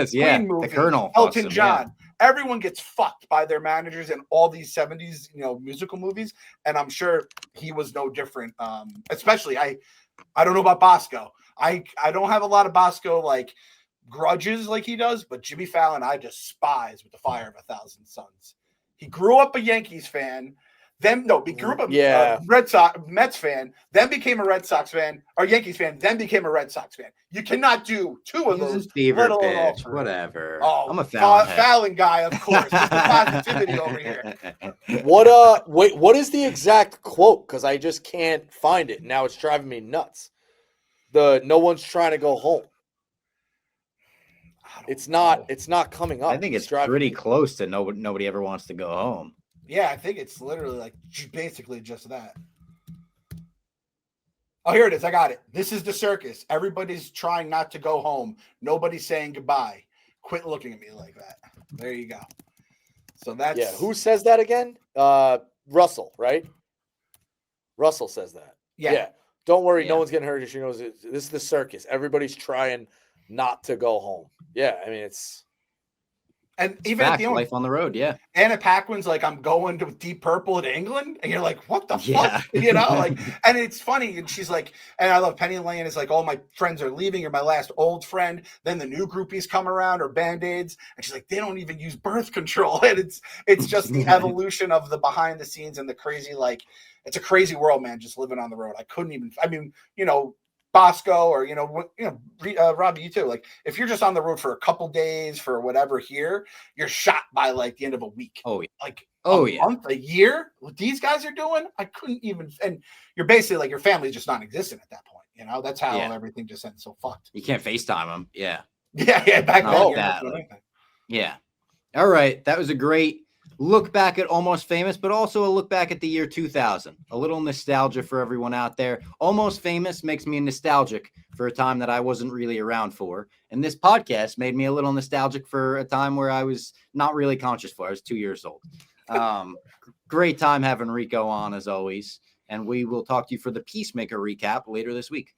Queen movie, the Colonel, Elton John. Everyone gets fucked by their managers in all these 70s, musical movies. And I'm sure he was no different. Especially, I don't know about Bosco. I don't have a lot of Bosco like grudges like he does, but Jimmy Fallon, I despise with the fire of 1,000 suns. He grew up a Yankees fan. He grew up a Red Sox Mets fan, then became a Red Sox fan, or Yankees fan, then became a Red Sox fan. You cannot do two of those. Fever pitch, whatever. Oh, I'm a Fallon guy, of course. Just the positivity over here. What is the exact quote? Because I just can't find it. Now it's driving me nuts. No one's trying to go home. It's not coming up. I think it's pretty close to nobody ever wants to go home. Yeah, I think it's literally like basically just that. Oh, here it is. I got it. This is the circus. Everybody's trying not to go home. Nobody's saying goodbye. Quit looking at me like that. There you go. So that's Who says that again? Russell, right? Russell says that. Yeah. Don't worry, no one's getting hurt. She knows this is the circus. Everybody's trying not to go home. Yeah, I mean it's. And even at the life on the road, Anna Paquin's like, I'm going to Deep Purple to England, and you're like, what the fuck, like, and it's funny, and she's like, and I love Penny Lane is like, all my friends are leaving, you're my last old friend. Then the new groupies come around or Band-Aids, and she's like, they don't even use birth control, and it's just the evolution of the behind the scenes and the crazy, like, it's a crazy world, man, just living on the road. I couldn't even, Bosco, or Robbie, you too. Like if you're just on the road for a couple days for whatever here, you're shot by like the end of a week. Oh yeah. Like a month, a year. What these guys are doing, I couldn't even. And you're basically like your family's just non-existent at that point. That's how everything just ends so fucked. You can't FaceTime them. Yeah. Yeah. Back then, like that. Yeah. All right. That was a great look back at Almost Famous, but also a look back at the year 2000. A little nostalgia for everyone out there. Almost Famous makes me nostalgic for a time that I wasn't really around for. And this podcast made me a little nostalgic for a time where I was not really conscious for. I was 2 years old. Great time having Rico on as always. And we will talk to you for the Peacemaker recap later this week.